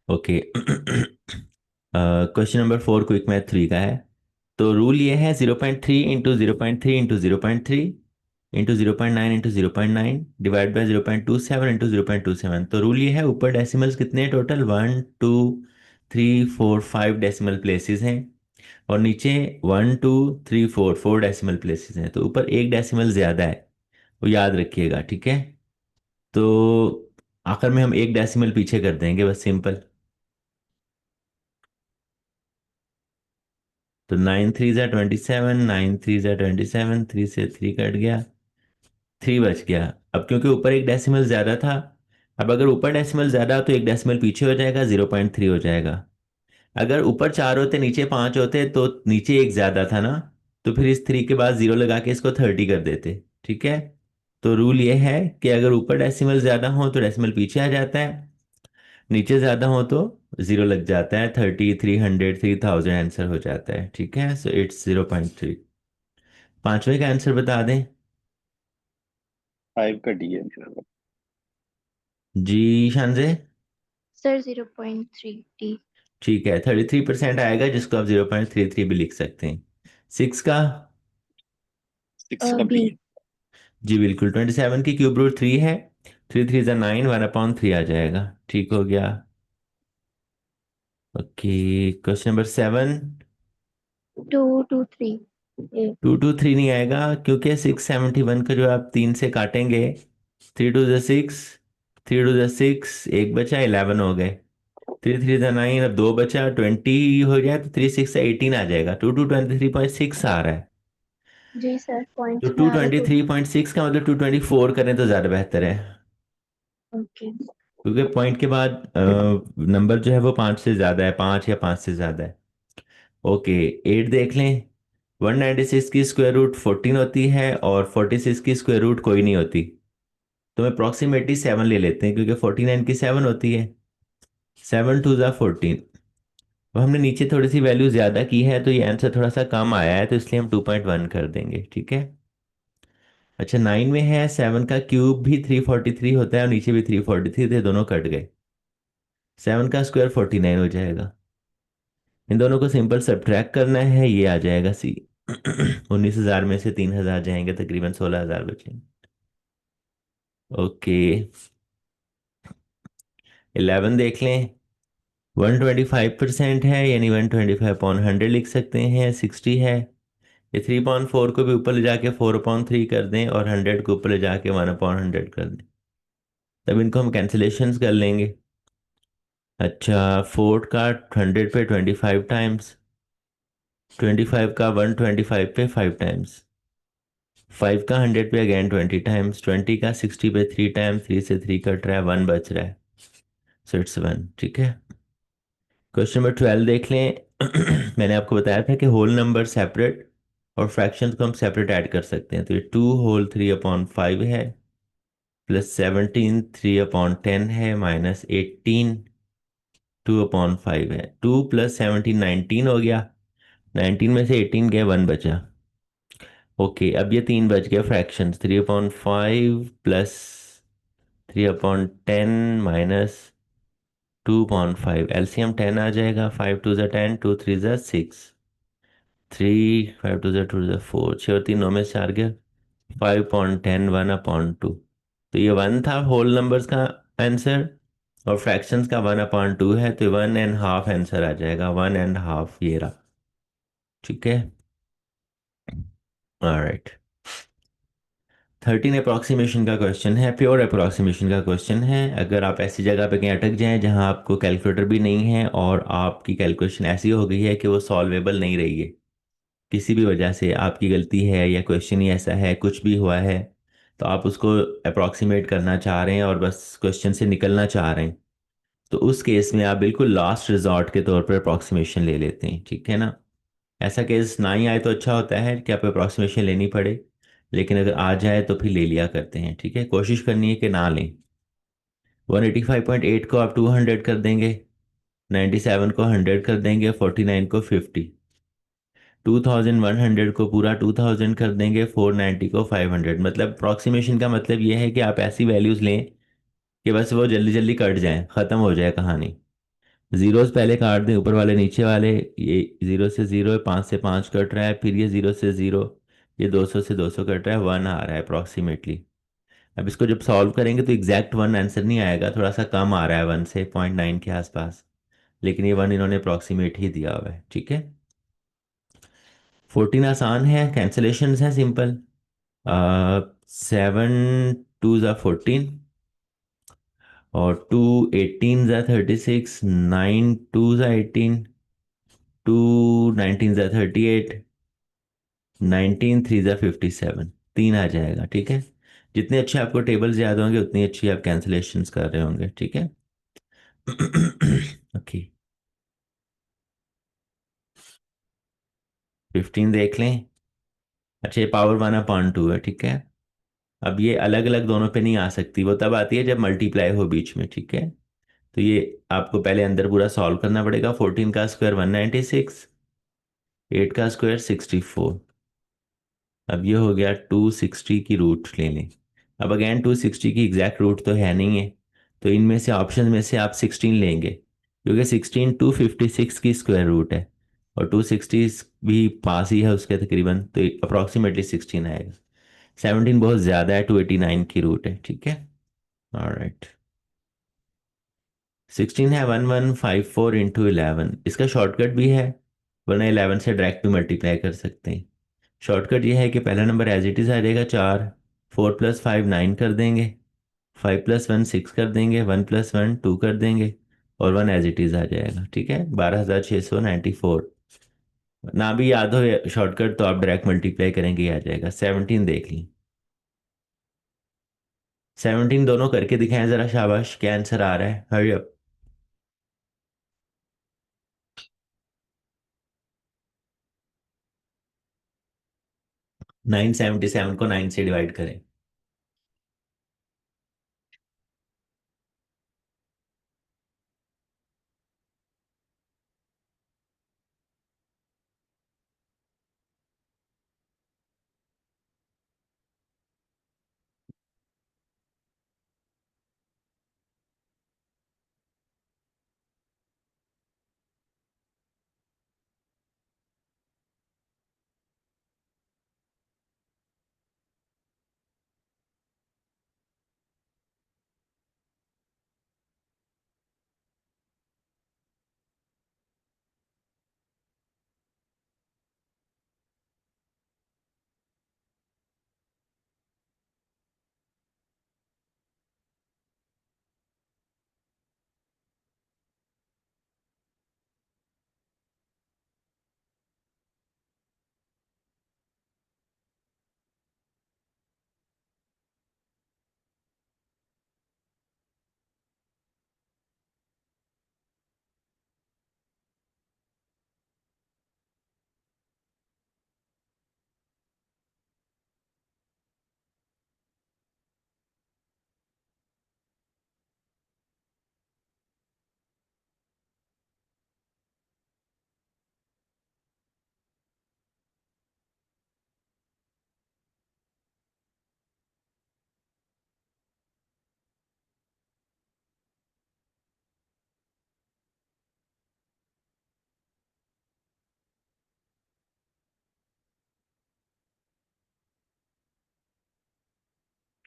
Okay. Question number 4 quick math 3 का है। तो रूल ये है 0.3 into 0.3 into 0.3 into 0.9 into 0.9 divide by 0.27 into 0.27। तो रूल ये है, ऊपर डेसिमल्स कितने हैं टोटल, 1 2 3 4 5 डेसिमल प्लेसेस हैं, और नीचे 1 2 3 4 डेसिमल प्लेसेस हैं। तो ऊपर एक डेसिमल ज़्यादा है, वो याद रखिएगा, ठीक है। तो आखिर में हम एक डेसिमल पीछे कर देंगे, बस सिंपल। तो 9 3 ज़ा 27, 9 3 ज़ा 27, 3 से 3 कट गया, 3 बच गया। अब क्योंकि ऊपर एक डेसिमल ज़्यादा था, अब अगर ऊपर डेसिमल ज़्यादा तो एक डेसिमल पीछे हो जाएगा, 0.3 हो जाएगा। अगर ऊपर 4 होते नीचे 5 होते तो नीचे एक ज़्यादा था ना, तो फिर इस 3 के बाद 0 लगा के इसको 30 कर देते, ठीक है। तो रूल ये है कि अगर ऊपर डेसिमल ज़्यादा हो तो डेसिमल पीछे आ जाता है, नीचे ज़्यादा हो तो 0 लग जाता है, 30 300 3000 आंसर हो जाता है, ठीक है। So it's 0.3। पांचवे का आंसर बता दें। 5 का डी है मेरा। जी शानजे। Sir 0.3 D. ठीक है, 33% आएगा, जिसको आप 0.33 भी लिख सकते हैं। 6 का। 6 का बी। बी। जी बिल्कुल, 27 की क्यूब रूट 3 है, 3 3 ज़ा 9, 1/3 आ जाएगा, ठीक हो गया। Okay, question number 7। 2 2 3 ए। 2 2 3 नहीं आएगा, क्योंकि 671 का जो आप 3 से काटेंगे, 3 2 ज़ा 6, 3 2 ज़ा 6, एक बचा, 11 हो गए। 3 3 ज़ा 9, अब दो बचा, 20 हो गया, तो 3 6 ज़ा 18 आ जाएगा। 2 2 23.6 आ रहा है। जी सर, तो पॉइंट्स में टू आ रहा है ट्वेंटी तो। थ्री पॉइंट सिक्स का मतलब 224 करें तो ज़्यादा बेहतर है, ओके। क्योंकि पॉइंट के बाद नंबर जो है वो 5 से ज़्यादा है, 5 या 5 से ज़्यादा है। ओके, 8 देख लें। 196 की स्क्वायर रूट 14 होती है, और 46 की स्क्वायर रूट कोई नहीं होती। तो मैं अप्रॉक्सीमेटली 7 ले लेते हैं, क्योंकि 49 की 7 होती है। 7 2 ज़ा 14। अब हमने नीचे थोड़ी सी वैल्यू ज़्यादा की है, तो ये आंसर थोड़ा सा कम आया है, तो इसलिए हम 2.1 कर देंगे, ठीक है। अच्छा, 9 में है 7 का क्यूब भी 343 होता है, और नीचे भी 343 थे, दोनों कट गए। 7 का स्क्वायर 49 हो जाएगा। इन दोनों को सिंपल सब्ट्रैक्ट करना है, ये आ जाएगा सी। 19,000 में से 3,000 जाएंगे, तकरीबन 16,000 बचेंगे। ओके, 11 देख लें। 125% है, यानी 125/100 लिख सकते हैं, 60 है। ये 3/4 को भी ऊपर ले जाके 4/3 कर दें, और 100 को ऊपर ले जाके 1/100 कर दें, तब इनको हम कैंसिलेशंस कर लेंगे। अच्छा, 4 का 100 पे 25 टाइम्स, 25 का 125 पे 5 टाइम्स, 5 का 100 पे अगेन 20 टाइम्स, 20 का 60 पे 3 टाइम्स, 3 से 3 कट रहा है, 1 बच रहा है। सो इट्स 1, ठीक है। क्वेश्चन नंबर 12 देख लें। मैंने आपको बताया था कि होल नंबर सेपरेट और फ्रैक्शंस को हम सेपरेट ऐड कर सकते हैं। तो ये 2 होल 3/5 है, प्लस 17 3/10 है, माइनस 18 2/5 है। 2 प्लस 17 19 हो गया, 19 में से 18 गए, 1 बचा। ओके, अब ये 3 बच गए फ्रैक्शन, 3/5 प्लस 3/10 माइनस 2/5, एलसीएम 10 आ जाएगा। 5 2 ज़ा 10, 2 3 ज़ा 6, 3 5 2 ज़ा 2 ज़ा 4, 6 और 3 9 में से 4 गया, 5/10 1/2। तो ये 1 था होल नंबर्स का आंसर, और फ्रैक्शंस का 1/2 है, तो 1.5 आंसर आ जाएगा, 1.5 ये रहा, ठीक है। ऑलराइट, 13 अप्रॉक्सीमेशन का क्वेश्चन है, प्योर अप्रॉक्सीमेशन का क्वेश्चन है। अगर आप ऐसी जगह पे कहीं अटक जाएं जहां आपको कैलकुलेटर भी नहीं है, और आपकी कैलकुलेशन ऐसी हो गई है कि वो सॉल्वेबल नहीं रही है, किसी भी वजह से आपकी गलती है या क्वेश्चन ही ऐसा है, कुछ भी हुआ है, तो आप उसको अप्रॉक्सीमेट करना चाह रहे हैं और बस क्वेश्चन से निकलना चाह रहे हैं, तो उस केस में आप बिल्कुल लास्ट रिजॉर्ट के तौर पर अप्रॉक्सीमेशन ले लेते हैं, ठीक है ना। ऐसा केस ना ही आए तो अच्छा होता है कि आप अप्रॉक्सीमेशन लेनी पड़े, लेकिन अगर आ जाए तो फिर ले लिया करते हैं, ठीक है। कोशिश करनी है कि ना लें। 185.8 को आप 200 कर देंगे, 97 को 100 कर देंगे, 49 को 50, 2100 को पूरा 2000 कर देंगे, 490 को 500। मतलब अप्रॉक्सीमेशन का मतलब ये है कि आप ऐसी वैल्यूज लें कि बस वो जल्दी जल्दी कट जाएं, ख़त्म हो जाए कहानी। जीरोस पहले काट दें, ऊपर वाले नीचे वाले। ये 0 से 0 है, 5 से 5 कट रहा है, फिर ये 0 से 0, ये 200 से 200 कट रहा है, 1 आ रहा है अप्रॉक्सीमेटली। अब इसको जब सॉल्व करेंगे तो एग्जैक्ट 1 आंसर नहीं आएगा, थोड़ा सा कम आ रहा है 1 से, 0.9 के आसपास। लेकिन ये 1 इन्होंने अप्रॉक्सीमेट ही दिया हुआ है, ठीक है। 14 आसान है, कैंसलेशन है सिंपल। 7 2 ज़ा 14, और 2 18 ज़ा 36, 9 2 ज़ा 18, 2 19 ज़ा 38, 19 3 ज़ा 57, 3 आ जाएगा, ठीक है। जितने अच्छे आपको टेबल्स याद होंगे उतनी अच्छी आप कैंसलेशंस कर रहे होंगे, ठीक है। ओके, 15 देख लें। अच्छा, ये पावर 1/2 है, ठीक है। अब ये अलग अलग दोनों पे नहीं आ सकती, वो तब आती है जब मल्टीप्लाई हो बीच में, ठीक है। तो ये आपको पहले अंदर पूरा सॉल्व करना पड़ेगा। 14 का स्क्वायर 196, 8 का स्क्वायर 64। अब ये हो गया 260 की रूट ले लें। अब अगेन 260 की एग्जैक्ट रूट तो है नहीं है, तो इनमें से ऑप्शन में से आप 16 लेंगे, क्योंकि 16 256 की स्क्वायर रूट है, और 260 भी पास ही है उसके तकरीबन, तो अप्रॉक्सीमेटली 16 आएगा। 17 बहुत ज़्यादा है, 289 की रूट है, ठीक है। ऑलराइट, 16 है 1154 × 11, इसका शॉर्टकट भी है, वरना 11 से डायरेक्ट भी मल्टीप्लाई कर सकते हैं। शॉर्टकट ये है कि पहला नंबर एज इट इज़ आ जाएगा 4, 4 + 5 9 कर देंगे, 5 + 1 6 कर देंगे, 1 + 1 2 कर देंगे, और 1 एज इट इज़ आ जाएगा, ठीक है। 12,694। ना भी याद हो शॉर्टकट तो आप डायरेक्ट मल्टीप्लाई करेंगे, ही आ जाएगा। 17 देख ली, 17 दोनों करके दिखाएं ज़रा, शाबाश, क्या आंसर आ रहा है, हरी अप। 977 को 9 से डिवाइड करें।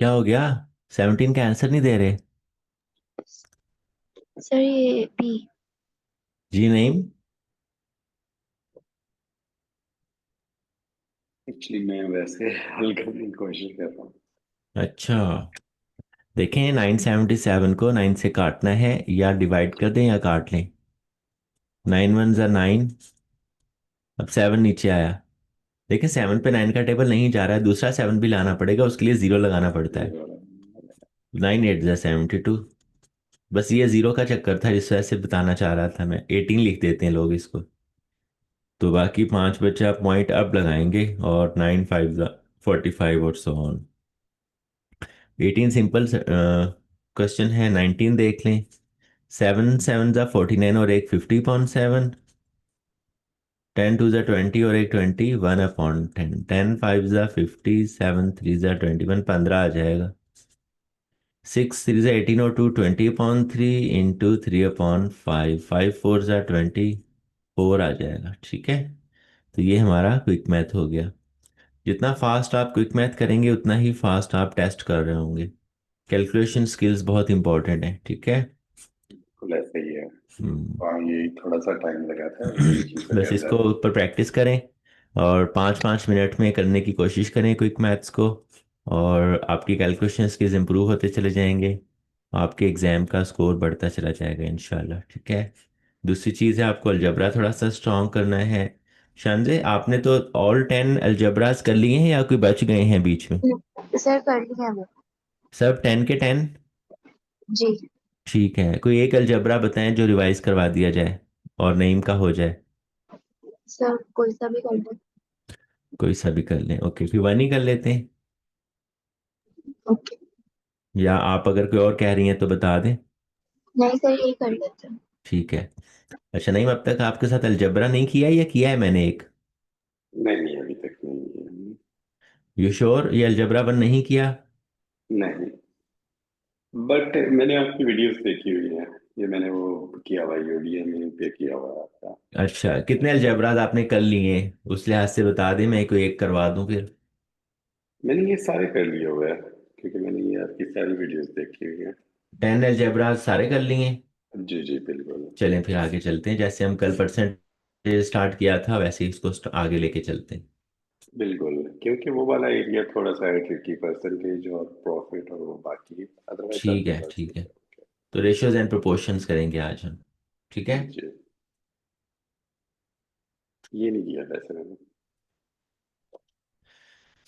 क्या हो गया, 17 का आंसर नहीं दे रहे? सर ये बी। जी नहीं। एक्चुअली मैं वैसे हल करने की कोशिश कर रहा हूँ। अच्छा, देखें, 977 को 9 से काटना है, या डिवाइड कर दें या काट लें। 9 1 ज़ा 9, अब 7 नीचे आया। देखिए 7 पे 9 का टेबल नहीं जा रहा है, दूसरा 7 भी लाना पड़ेगा, उसके लिए जीरो लगाना पड़ता ये है। वाला 9 8 ज़ा 72। बस ये जीरो का चक्कर था, जिस वजह से बताना चाह रहा था मैं, 18 लिख देते हैं लोग इसको। तो बाकी 5 बच्चे आप पॉइंट अब लगाएंगे, और 9 5 ज़ा 45 और सो ऑन। 18 सिंपल क्वेश्चन है। 19 देख लें। 7 7 ज़ा 49, और एक 50/7। 10 2 ज़ा 20, और एक 20, 1/10। 10 5 ज़ा 50, 7 3 ज़ा 21, 15 आ जाएगा। सिक्स थ्री ज़ा 18 और टू 20/3 इंटू 3/5, 5 4 ज़ा 24 आ जाएगा। ठीक है, तो ये हमारा क्विक मैथ हो गया। जितना फास्ट आप क्विक मैथ करेंगे उतना ही फास्ट आप टेस्ट कर रहे होंगे। कैलकुलेशन स्किल्स बहुत इंपॉर्टेंट है। ठीक है। बिल्कुल ऐसा ही है। हम्म। हाँ, यही थोड़ा सा टाइम लगा था, यही चीज़ बस अगर इसको ज़्यादा। ऊपर प्रैक्टिस करें और 5 5 मिनट में करने की कोशिश करें क्विक मैथ्स को, और आपकी कैलकुलेशन स्किल्स इंप्रूव होते चले जाएंगे। आपके एग्जाम का स्कोर बढ़ता चला जाएगा इंशाल्लाह। ठीक है। दूसरी चीज़ है, आपको अलजबरा थोड़ा सा स्ट्रॉन्ग करना है। शानजे, आपने तो ऑल 10 अलजबरास कर लिए हैं या कोई बच गए हैं बीच में? सर कर लिया वो। सब 10 के 10? जी ठीक है, कोई एक अलजबरा बताएं जो रिवाइज करवा दिया जाए और नईम का हो जाए। सर, कोई सा भी कर दो। कोई सा भी कर लें, ओके, फिर वन ही कर लेते हैं। ओके। या आप अगर कोई और कह रही हैं तो बता दें। नहीं सर, ये कर लेते हैं। ठीक है। अच्छा नईम, अब तक आपके साथ अलजबरा नहीं किया या किया है मैंने एक? नहीं नहीं, अभी तक नहीं। यू श्योर ये अलजबरा वन नहीं किया? नहीं, बट मैंने आपकी वीडियोस देखी हुई है। ये मैंने वो किया हुआ, यूडीएमी पे किया हुआ है आपका। अच्छा, कितने अलजबराज आपने कर लिए हैं उस लिहाज से बता दें, मैं कोई एक करवा दूं फिर। मैंने ये सारे कर लिए हुए हैं, क्योंकि मैंने ये आपकी सारी वीडियोस देखी हुई है। 10 अलजबराज सारे कर लिए हैं? जी जी बिल्कुल। चलें फिर आगे चलते हैं, जैसे हम कल परसेंट स्टार्ट किया था वैसे ही इसको आगे लेके चलते हैं। बिल्कुल, क्योंकि वो वाला एरिया थोड़ा सा है ट्रिकी, परसेंटेज और प्रॉफिट और वो बाकी, अदरवाइज ठीक आपके है पास ठीक है। तो रेशियोज एंड प्रोपोर्शंस करेंगे आज हम। ठीक है। जी। ये नहीं किया वैसे मैंने।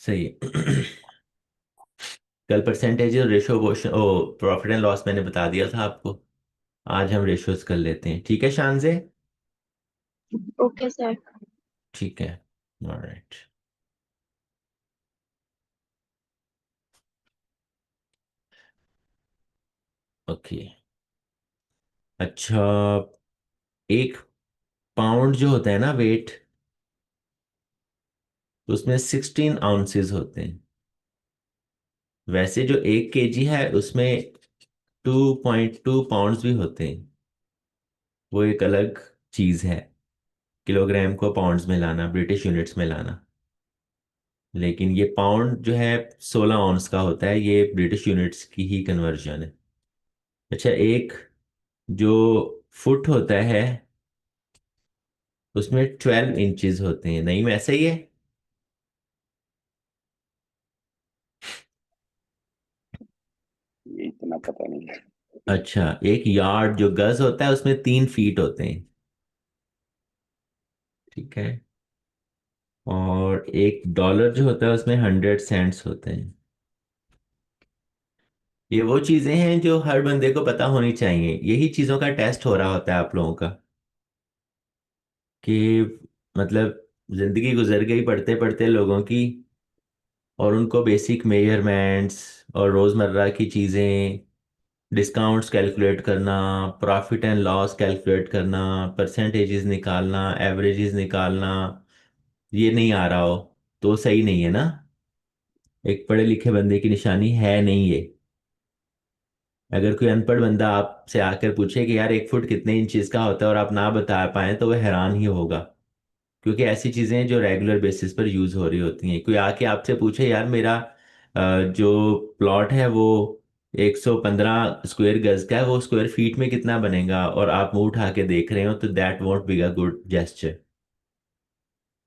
सही है। कल परसेंटेज और रेशियो ओ प्रॉफिट एंड लॉस मैंने बता दिया था आपको। आज हम रेशियोज कर लेते हैं। ठीक है शान से। Okay sir. ठीक है। ऑलराइट। ओके। अच्छा, एक पाउंड जो होता है ना वेट, उसमें 16 आउंसेस होते हैं। वैसे जो 1 केजी है उसमें 2.2 पाउंड्स भी होते हैं। वो एक अलग चीज़ है, किलोग्राम को पाउंड्स में लाना, ब्रिटिश यूनिट्स में लाना। लेकिन ये पाउंड जो है 16 आउंस का होता है, ये ब्रिटिश यूनिट्स की ही कन्वर्जन है। अच्छा, एक जो फुट होता है उसमें 12 इंचेस होते हैं, नहीं में ऐसा ही है? ये इतना पता नहीं है। अच्छा, एक यार्ड जो गज होता है उसमें 3 फीट होते हैं। ठीक है। और एक डॉलर जो होता है उसमें 100 सेंट्स होते हैं। ये वो चीजें हैं जो हर बंदे को पता होनी चाहिए, यही चीजों का टेस्ट हो रहा होता है आप लोगों का, कि मतलब जिंदगी गुजर गई पढ़ते पढ़ते लोगों की, और उनको बेसिक मेजरमेंट्स और रोजमर्रा की चीजें, डिस्काउंट्स कैलकुलेट करना, प्रॉफिट एंड लॉस कैलकुलेट करना, परसेंटेजेस निकालना, एवरेजेस निकालना, ये नहीं आ रहा हो तो सही नहीं है ना। एक पढ़े लिखे बंदे की निशानी है नहीं ये। अगर कोई अनपढ़ बंदा आपसे आकर पूछे कि यार 1 फुट कितने इंचेस का होता है और आप ना बता पाए तो वह हैरान ही होगा, क्योंकि ऐसी चीजें हैं जो रेगुलर बेसिस पर यूज हो रही होती हैं। कोई आके आपसे पूछे यार मेरा जो प्लॉट है वो 115 स्क्वायर गज का है, वो स्क्वायर फीट में कितना बनेगा, और आप मुंह उठा के देख रहे हो, तो that won't be a good gesture.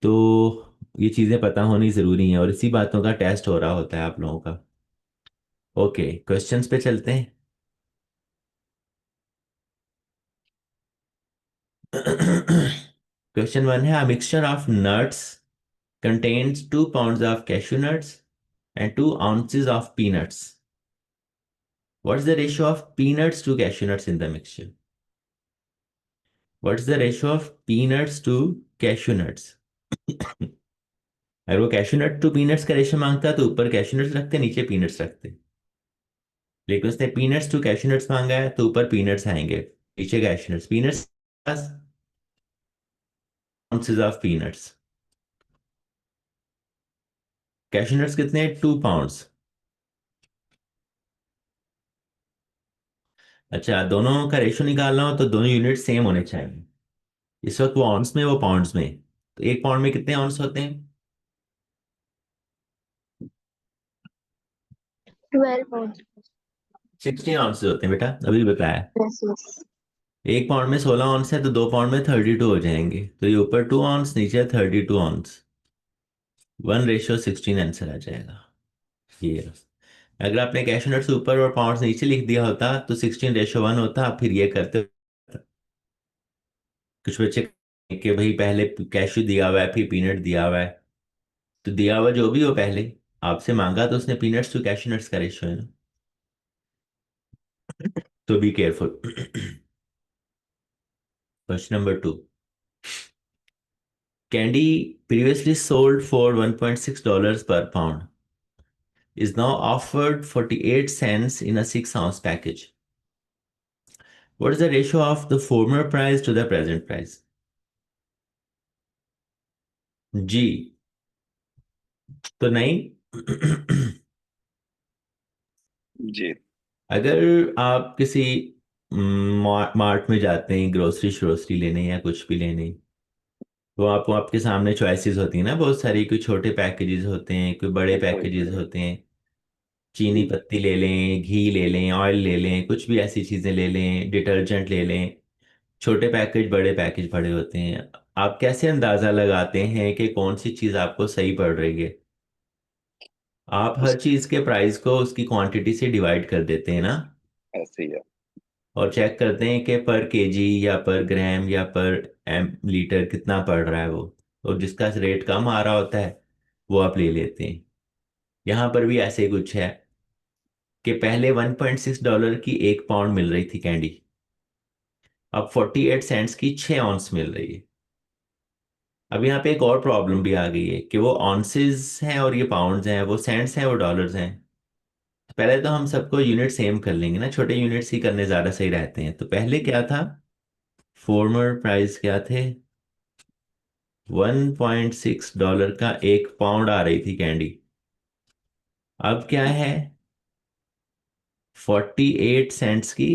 तो ये चीजें पता होनी जरूरी हैं, और इसी बातों का टेस्ट हो रहा होता है आप लोगों का। ओके, क्वेश्चंस पे चलते हैं। क्वेश्चन वन है, a mixture of nuts contains 2 pounds of cashew nuts and 2 ounces of peanuts. What is the ratio of peanuts to cashew nuts in the mixture? What is the ratio of peanuts to cashew nuts? अगर वो cashew nut to peanuts का ratio मांगता तो ऊपर cashew nuts रखते, नीचे peanuts रखते। लेकिन उसने पीनट्स टू कैश्यू नट्स मांगा है तो ऊपर पीनट्स आएंगे, नीचे cashew nuts. Peanuts ounces of peanuts, cashew nuts कितने, 2 पाउंड्स। अच्छा, दोनों का रेशो निकालना हो तो दोनों यूनिट सेम होने चाहिए। इस वक्त वो ऑन्स में, वो पाउंड्स में। तो एक पाउंड में कितने ऑन्स होते हैं? 12 पाउंड। 16 ऑन्स होते हैं बेटा, अभी बताया। Yes yes. एक पाउंड में 16 ऑन्स है तो 2 पाउंड में 32 हो जाएंगे, तो ये ऊपर 2 ऑन्स, नीचे 32 ऑन्स। 1:16 आंसर आ जाएगा ये। अगर आपने कैश नट्स ऊपर और पाउंड्स नीचे लिख दिया होता तो 16:1 होता, आप फिर ये करते। कुछ बच्चे कि भाई पहले कैशू दिया हुआ है फिर पीनट दिया हुआ है, तो दिया हुआ जो भी हो पहले आपसे मांगा तो उसने पीनट्स टू कैशू नट्स का रेशियो है ना, तो be careful. Question number 2। Candy previously sold for $1.6 per pound is now offered 48 cents in a 6-ounce package. What is the ratio of the former price to the present price? जी तो नहीं। जी। अगर आप किसी mart में जाते हैं grocery श्रोसरी लेने या कुछ भी लेने, तो आपको आपके सामने चॉइसेस होती हैं ना बहुत सारी। कोई छोटे पैकेजेस होते हैं, कोई बड़े राइट पैकेजेस राइट। होते हैं। चीनी पत्ती ले लें, घी ले लें, ऑयल ले लें, कुछ भी ऐसी चीज़ें ले लें, डिटर्जेंट ले लें। छोटे पैकेज बड़े पैकेज बड़े होते हैं। आप कैसे अंदाज़ा लगाते हैं कि कौन सी चीज़ आपको सही पड़ रही है? आप उस हर चीज़ के प्राइस को उसकी क्वांटिटी से डिवाइड कर देते हैं ना, ऐसे ही है। और चेक करते हैं कि पर केजी या पर ग्राम या पर एम लीटर कितना पड़ रहा है वो। और जिसका रेट कम आ रहा होता है वो आप ले लेते हैं। यहाँ पर भी ऐसे ही कुछ है कि पहले $1.6 की एक पाउंड मिल रही थी कैंडी, अब 48 सेंट्स की 6 ऑन्स मिल रही है। अब यहाँ पे एक और प्रॉब्लम भी आ गई है कि वो ऑन्सेस हैं और ये पाउंड्स हैं, वो सेंट्स हैं वो डॉलर्स हैं। तो पहले तो हम सबको यूनिट सेम कर लेंगे ना, छोटे यूनिट्स ही करने ज़्यादा सही रहते हैं। तो पहले क्या था, फॉर्मर प्राइस क्या थे? $1.6 का एक पाउंड आ रही थी कैंडी। अब क्या है, 48 सेंट्स की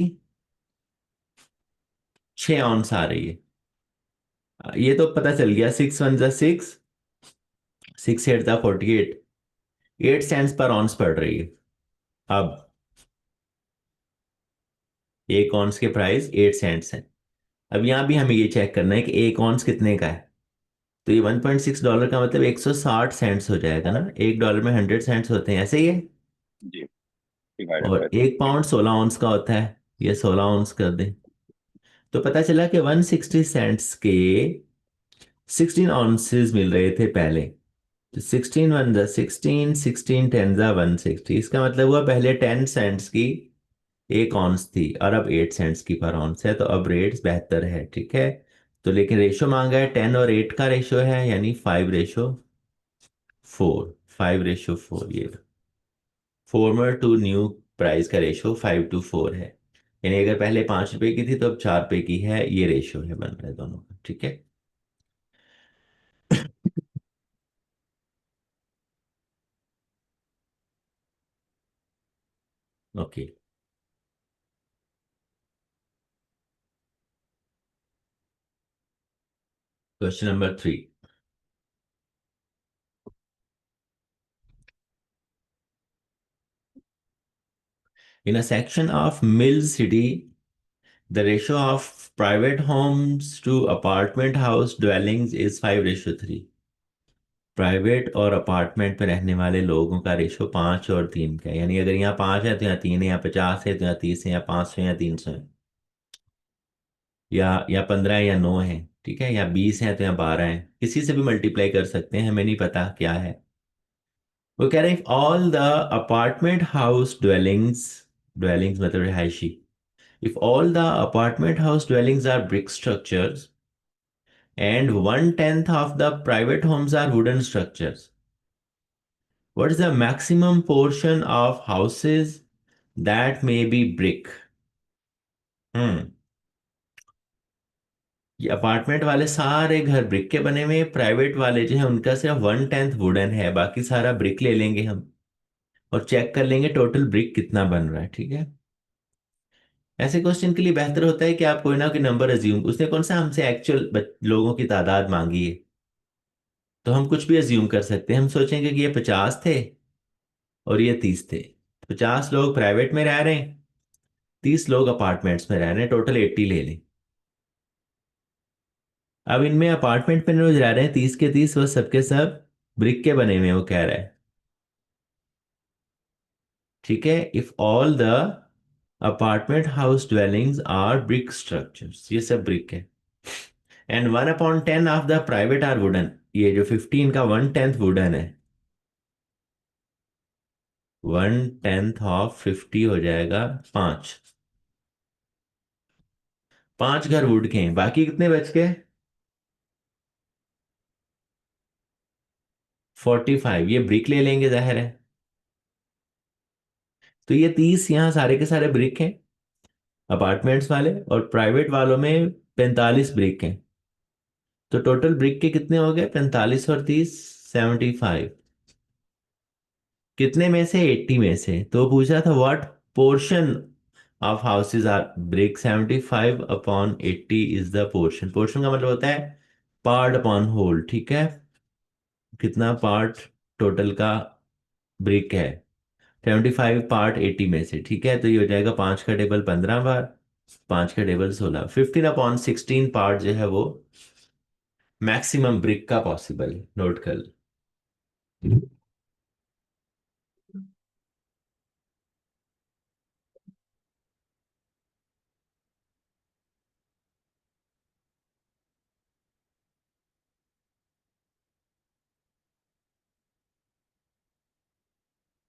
6 ऑन्स आ रही है। ये तो पता चल गया, 6 1 6, 6 8 48, 8 सेंट्स पर ऑन्स पड़ रही है। अब एक ऑन्स के प्राइस 8 सेंट्स है। अब यहाँ भी हमें ये चेक करना है कि एक ऑन्स कितने का है। तो ये $1.6 का मतलब 160 सेंट्स हो जाएगा ना, $1 में 100 सेंट्स होते हैं, ऐसे ही है। जी। डिवाइडेड बाय और टू। एक पाउंड 16 ऑन्स का होता है, ये 16 ऑन्स कर दें। तो पता चला कि 160 सेंट्स के 16 ऑन्सेज मिल रहे थे पहले। तो 16 1 16, 16 10 160, इसका मतलब हुआ पहले 10 सेंट्स की एक ऑन्स थी और अब 8 सेंट्स की पर ऑन्स है, तो अब रेट्स बेहतर है, ठीक है। तो लेकिन रेशो मांगा है 10 और 8 का रेशो है, यानी 5:4। 5:4 ये फॉर्मर टू न्यू प्राइस का रेशो 5:4 है। यानी अगर पहले 5 रुपए की थी तो अब 4 रुपए की है, ये रेशो है बन रहा है दोनों का, ठीक है। Okay, question number 3। In a section of Mill City, the ratio of private homes to apartment house dwellings is 5:3। Private और अपार्टमेंट में रहने वाले लोगों का रेशो 5 और 3 का है। यानी अगर यहाँ 5 है तो यहाँ 3 है, यहाँ 50 है तो यहाँ 30 है, या 500 या 300 है, या 15 है या 9 है, ठीक है, या 20 है तो यहाँ 12 है। किसी से भी मल्टीप्लाई कर सकते हैं, हमें नहीं पता क्या है। वो कह रहे हैं all the apartment house dwellings, dwellings मतलब रिहायशी, if all the apartment house dwellings are brick structures and 1/10 of the private homes are wooden structures, what is the maximum portion of houses that may be brick? हम्म ये apartment वाले सारे घर brick के बने हुए हैं, प्राइवेट वाले जो है उनका सिर्फ 1/10 वुडन है, बाकी सारा ब्रिक ले लेंगे हम और चेक कर लेंगे टोटल ब्रिक कितना बन रहा है, ठीक है। ऐसे क्वेश्चन के लिए बेहतर होता है कि आप कोई ना कोई नंबर अज्यूम, उसने कौन सा हमसे एक्चुअल लोगों की तादाद मांगी है, तो हम कुछ भी अज्यूम कर सकते हैं। हम सोचेंगे कि ये 50 थे और ये 30 थे। 50 लोग प्राइवेट में रह रहे हैं, 30 लोग अपार्टमेंट्स में रह रहे हैं, टोटल 80 ले लें। अब इनमें अपार्टमेंट में रोज रह रहे हैं 30 के 30, वो सबके सब ब्रिक के बने हुए हैं, वो कह रहा है। ठीक है, if all the apartment house dwellings are brick structures, ये सब ब्रिक है। And 1/10 of the private are wooden, ये जो 15 का 1/10 वुडन है। 1/10 ऑफ 50 हो जाएगा 5। 5 घर वुड के हैं, बाकी कितने बच गए? 45, ये ब्रिक ले लेंगे जाहिर है। तो ये 30 यहाँ सारे के सारे ब्रिक हैं अपार्टमेंट्स वाले, और प्राइवेट वालों में 45 ब्रिक हैं। तो टोटल ब्रिक के कितने हो गए? 45 और 30, 75। कितने में से? 80 में से। तो पूछा था what portion of houses are brick, 75/80 is the portion. Portion का मतलब होता है पार्ट अपॉन होल। ठीक है, कितना पार्ट टोटल का ब्रिक है? 75 पार्ट 80 में से। ठीक है, तो ये हो जाएगा 5 का टेबल 15 बार, 5 का टेबल 16, 15/16 पार्ट जो है वो मैक्सिमम ब्रिक का पॉसिबल है। नोट कर लो।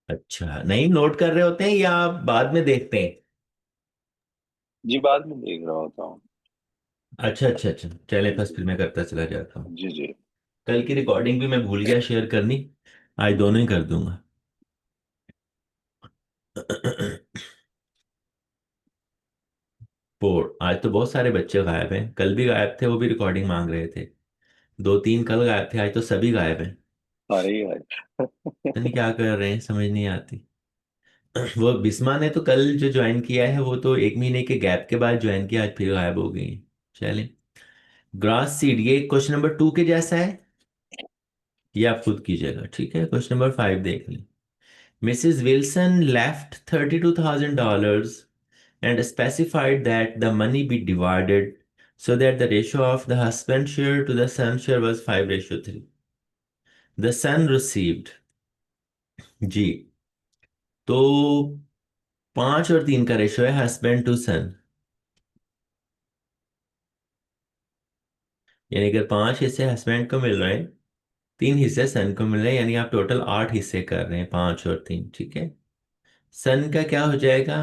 अच्छा, नहीं नोट कर रहे होते हैं या आप बाद में देखते हैं? जी बाद में देख रहा होता हूँ। अच्छा अच्छा अच्छा, चले बस जी फिर मैं करता चला जाता हूँ। जी जी। कल की रिकॉर्डिंग भी मैं भूल गया शेयर करनी, आज दोनों ही कर दूंगा। पोर आज तो बहुत सारे बच्चे गायब हैं, कल भी गायब थे, वो भी रिकॉर्डिंग मांग रहे थे। 2-3 कल गायब थे, आज तो सभी गायब हैं। सारे ही आए। पता नहीं क्या कर रहे हैं, समझ नहीं आती। वो बिस्मा ने तो कल जो ज्वाइन किया है वो तो 1 महीने के गैप के बाद ज्वाइन किया, आज फिर गायब हो गई। चलें, ग्रास सीड ये क्वेश्चन नंबर 2 के जैसा है, ये आप खुद कीजिएगा। ठीक है, क्वेश्चन नंबर 5 देख लें। Mrs Wilson left $32,000 and specified that the money be divided so that the ratio of the husband share to the son share was 5:3. The son received, जी, तो 5 और 3 का रेशो है हस्बैंड टू सन, यानी अगर 5 हिस्से husband को मिल रहे हैं, 3 हिस्से सन को मिल रहे हैं, यानी आप टोटल 8 हिस्से कर रहे हैं, 5 और 3। ठीक है, सन का क्या हो जाएगा?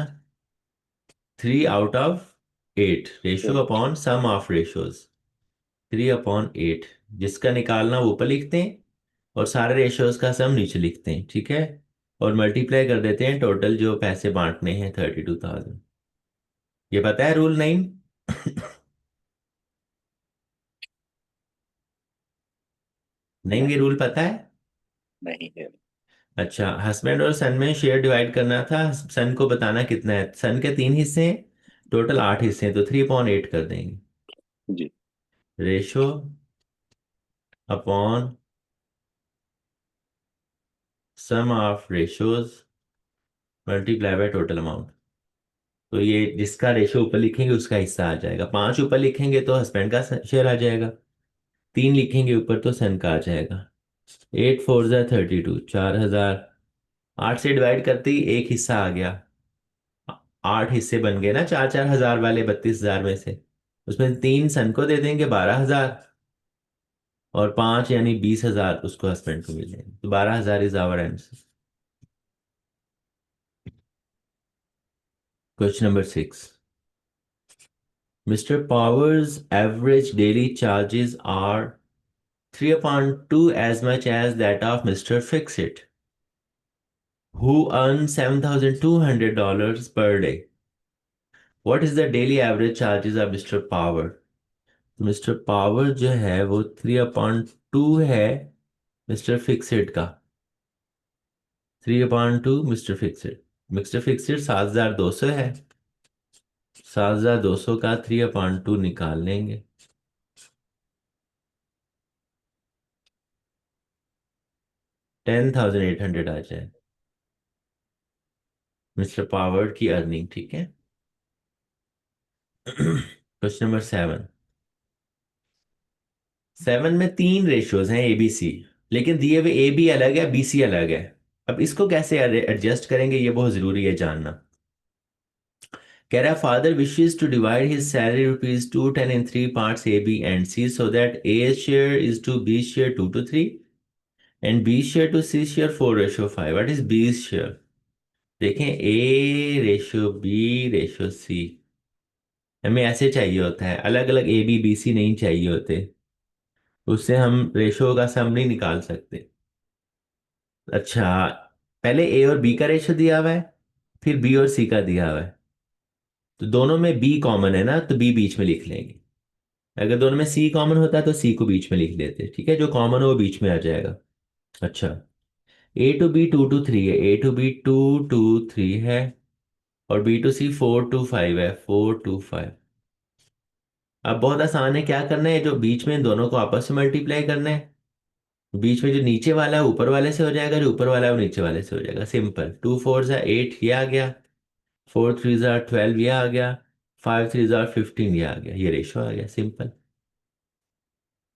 3/8, ratio upon sum of ratios, 3/8। जिसका निकालना वो ऊपर लिखते हैं और सारे रेशोज का सम नीचे लिखते हैं। ठीक है, और मल्टीप्लाई कर देते हैं टोटल जो पैसे बांटने हैं 32,000। ये पता है रूल 9? नहीं, ये रूल पता है? नहीं है। अच्छा, हस्बैंड और सन में शेयर डिवाइड करना था, सन को बताना कितना है। सन के 3 हिस्से हैं, टोटल 8 हिस्से हैं, तो 3/8 कर देंगे। जी ratio upon sum of ratios multiply by total amount. तो ये जिसका रेशो ऊपर लिखेंगे उसका हिस्सा आ जाएगा। 5 ऊपर लिखेंगे तो हस्बैंड का शेयर आ जाएगा, 3 लिखेंगे ऊपर तो सन का आ जाएगा। 8×4 = 32, 4,000। 8 से डिवाइड करते ही एक हिस्सा आ गया। 8 हिस्से बन गए ना 4-4 हजार वाले, 32,000 में से उसमें 3 सन को दे देंगे 12,000, और 5 यानी 20,000 उसको हस्बैंड को मिल जाएंगे। तो 12,000 is our answer. Question number 6। Mister powers average daily charges are 3/2 as much as that of Mr. Fixit, who earns $7,200 per day. What is the daily average charges of Mr. Power? Mister power जो है वो 3/2 है mister Fixit का। 3/2 mister Fixit, mister Fixit 7,200 है। 7,200 का 3/2 निकाल लेंगे। 10,800 आ जाए मिस्टर पावर्ड की अर्निंग। ठीक है। Question number 7। 7 में 3 रेशियोज हैं ABC, लेकिन दिए हुए AB अलग है, BC अलग है। अब इसको कैसे एडजस्ट करेंगे, ये बहुत जरूरी है जानना। कह रहा है father wishes to divide his salary ₹210 in 3 parts A B and C so that A share is to B share 2:3 and B share to C share 4:5। What is B share? देखें, A/B/C हमें ऐसे चाहिए होता है, अलग अलग AB BC नहीं चाहिए होते। उससे हम रेशो का सम नहीं निकाल सकते। अच्छा, पहले A और B का रेशो दिया हुआ है, फिर B और C का दिया हुआ है। तो दोनों में B कॉमन है ना, तो B बीच में लिख लेंगे। अगर दोनों में C कॉमन होता तो C को बीच में लिख लेते। ठीक है, जो कॉमन हो वो बीच में आ जाएगा। अच्छा, A to B 2:3 है, A to B 2:3 है, और B to C 4:5 है, 4:5। अब बहुत आसान है, क्या करना है, जो बीच में इन दोनों को आपस में मल्टीप्लाई करना है। बीच में जो नीचे वाला है ऊपर वाले से हो जाएगा, जो ऊपर वाला है वो नीचे वाले से हो जाएगा। सिंपल, 2 4 8 ये आ गया, 4 3 12 ये आ गया, 5 3 15 ये आ गया, ये रेशो आ गया। सिंपल।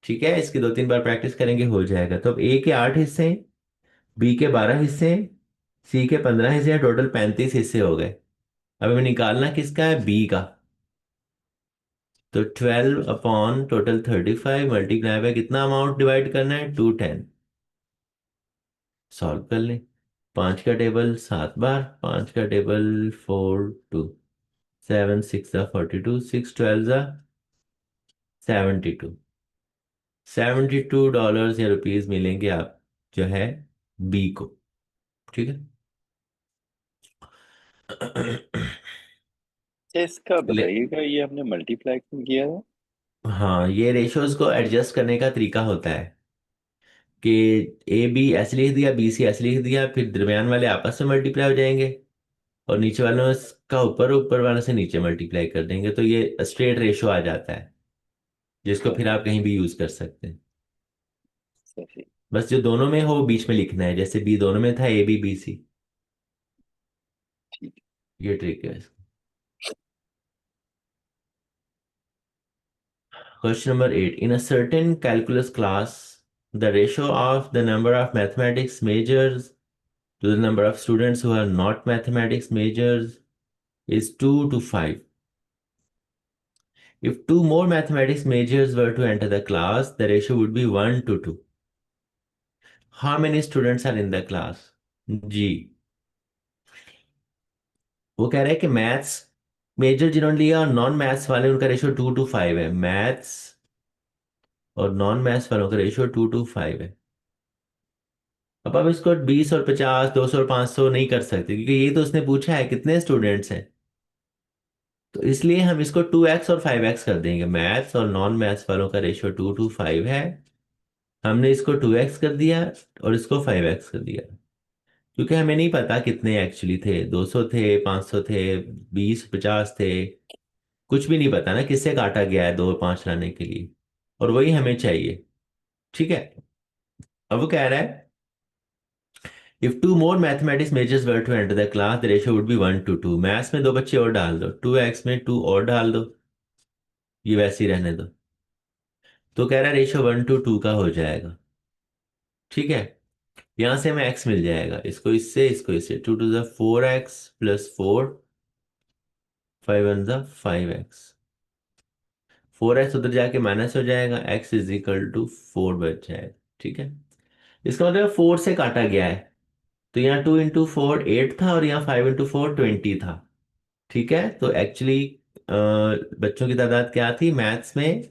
ठीक है, इसकी 2 3 बार प्रैक्टिस करेंगे हो जाएगा। तो अब A के 8 हिस्से हैं, B के 12 हिस्से हैं, C के 15 हिस्से हैं, टोटल 35 हिस्से हो गए। अब हमें निकालना किसका है, B का। तो 12/टोटल 35 मल्टीप्लाई बाय कितना अमाउंट डिवाइड करना है, 210। सॉल्व कर लें। 5 का टेबल 7 बार, 5 का टेबल 4 2, 7 6 42, 6 12 72। $72 या रुपीज मिलेंगे आप जो है बी को। ठीक है। अच्छा, इसका ले, बताइएगा, ये हमने मल्टीप्लाई क्यों किया था? हाँ, ये रेशियोज को एडजस्ट करने का तरीका होता है कि AB ऐसे लिख दिया, BC ऐसे लिख दिया, फिर दरमियान वाले आपस में मल्टीप्लाई हो जाएंगे, और नीचे वालों का ऊपर, ऊपर वालों से नीचे मल्टीप्लाई कर देंगे, तो ये स्ट्रेट रेशो आ जाता है, जिसको फिर सही। आप कहीं भी यूज कर सकते हैं। सही। बस जो दोनों में हो वो बीच में लिखना है, जैसे B दोनों में था, AB BC। ठीक। ये ट्रिक है। Question number 8. In a certain calculus class, the ratio of the number of mathematics majors to the number of students who are not mathematics majors is 2:5. If two more mathematics majors were to enter the class, the ratio would be 1:2. How many students are in the class? जी, वो कह रहे हैं कि maths major जिन्होंने लिया और non maths वाले, उनका रेशियो 2:5 है। मैथ्स और नॉन मैथ्स वालों का रेशियो 2:5 है। अब आप इसको 20 और 50, 200 और 500 नहीं कर सकते, क्योंकि ये तो उसने पूछा है कितने स्टूडेंट्स हैं। तो इसलिए हम इसको 2x और 5x कर देंगे। मैथ्स और नॉन मैथ्स वालों का रेशियो 2:5 है, हमने इसको 2x कर दिया और इसको 5x कर दिया। क्योंकि हमें नहीं पता कितने एक्चुअली थे, 200 थे, 500 थे, 20 50 थे, कुछ भी नहीं पता ना किससे काटा गया है 2 और 5 लाने के लिए, और वही हमें चाहिए। ठीक है। अब वो कह रहा है if two more mathematics majors were to enter the class, the ratio would be 1:2। Maths में 2 बच्चे और डाल दो, 2x में 2 और डाल दो, ये वैसे ही रहने दो। तो कह रहा है रेशियो 1:2 का हो जाएगा। ठीक है, यहां से हमें x मिल जाएगा, इसको इससे 2 to the 4x + 4, 5 1 the 5x। 4x उधर जाके माइनस हो जाएगा, x = 4 बच जाएगा। ठीक है, इसका मतलब 4 से काटा गया है, तो यहाँ 2 × 4 8 था, और यहाँ 5 × 4 20 था। ठीक है, तो एक्चुअली बच्चों की तादाद क्या थी मैथ्स में,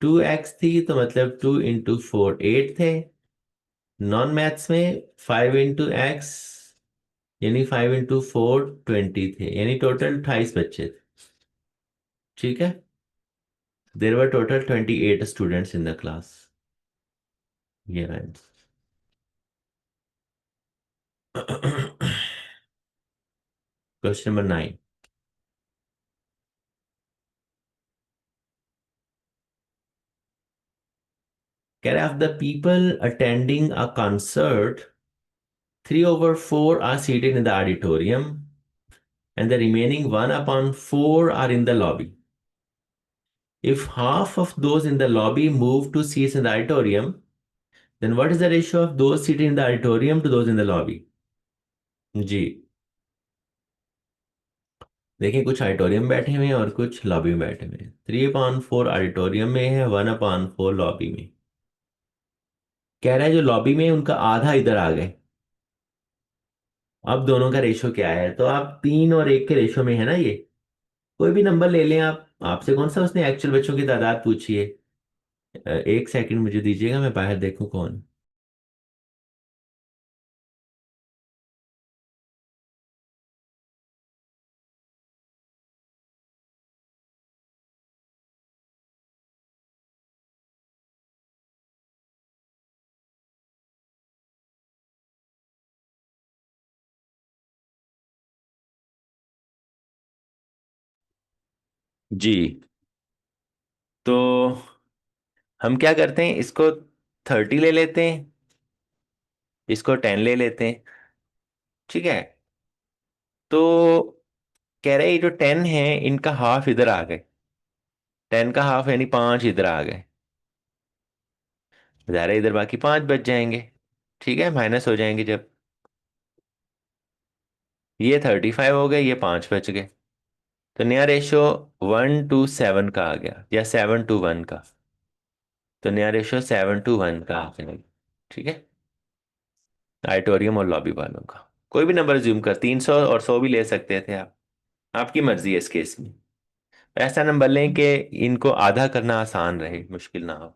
2x थी, तो मतलब 2 × 4 8 थे। नॉन मैथ्स में 5 × x, यानी 5 × 4 20 थे, यानी टोटल 28 बच्चे थे। ठीक है, there were total 28 students in the class. ये रहा क्वेश्चन नंबर 9। कह रहा है of the people attending a concert 3/4 are seated in the auditorium and the remaining 1/4 are in the lobby. If half of those in the lobby move to seats in the auditorium, then what is the ratio of those seated in the auditorium to those in the lobby? जी, देखिए कुछ auditorium बैठे हुए हैं और कुछ lobby में बैठे हुए हैं। 3/4 ऑडिटोरियम में है, 1/4 लॉबी में। कह रहा है जो लॉबी में है, उनका आधा इधर आ गए। अब दोनों का रेशो क्या है? तो आप 3 और 1 के रेशो में है ना ये। कोई भी नंबर ले लें आप। आपसे कौन सा उसने एक्चुअल बच्चों की तादाद पूछी है? एक सेकंड मुझे दीजिएगा, मैं बाहर देखूं कौन। जी, तो हम क्या करते हैं, इसको 30 ले लेते हैं, इसको 10 ले लेते हैं। ठीक है, तो कह रहे हैं ये जो 10 है इनका हाफ इधर आ गए। 10 का हाफ यानी 5 इधर आ गए। ज़ाहिर है इधर बाकी 5 बच जाएंगे। ठीक है, माइनस हो जाएंगे जब। ये 35 हो गए, ये 5 बच गए। तो नया रेशो 1:7 का आ गया, या 7:1 का। तो नया रेशो 7:1 का आ गया। ठीक है, ऑडिटोरियम और लॉबी वालों का कोई भी नंबर ज्यूम कर, 300 और 100 भी ले सकते थे आप। आपकी मर्जी है इस केस में। ऐसा नंबर लें कि इनको आधा करना आसान रहे, मुश्किल ना हो।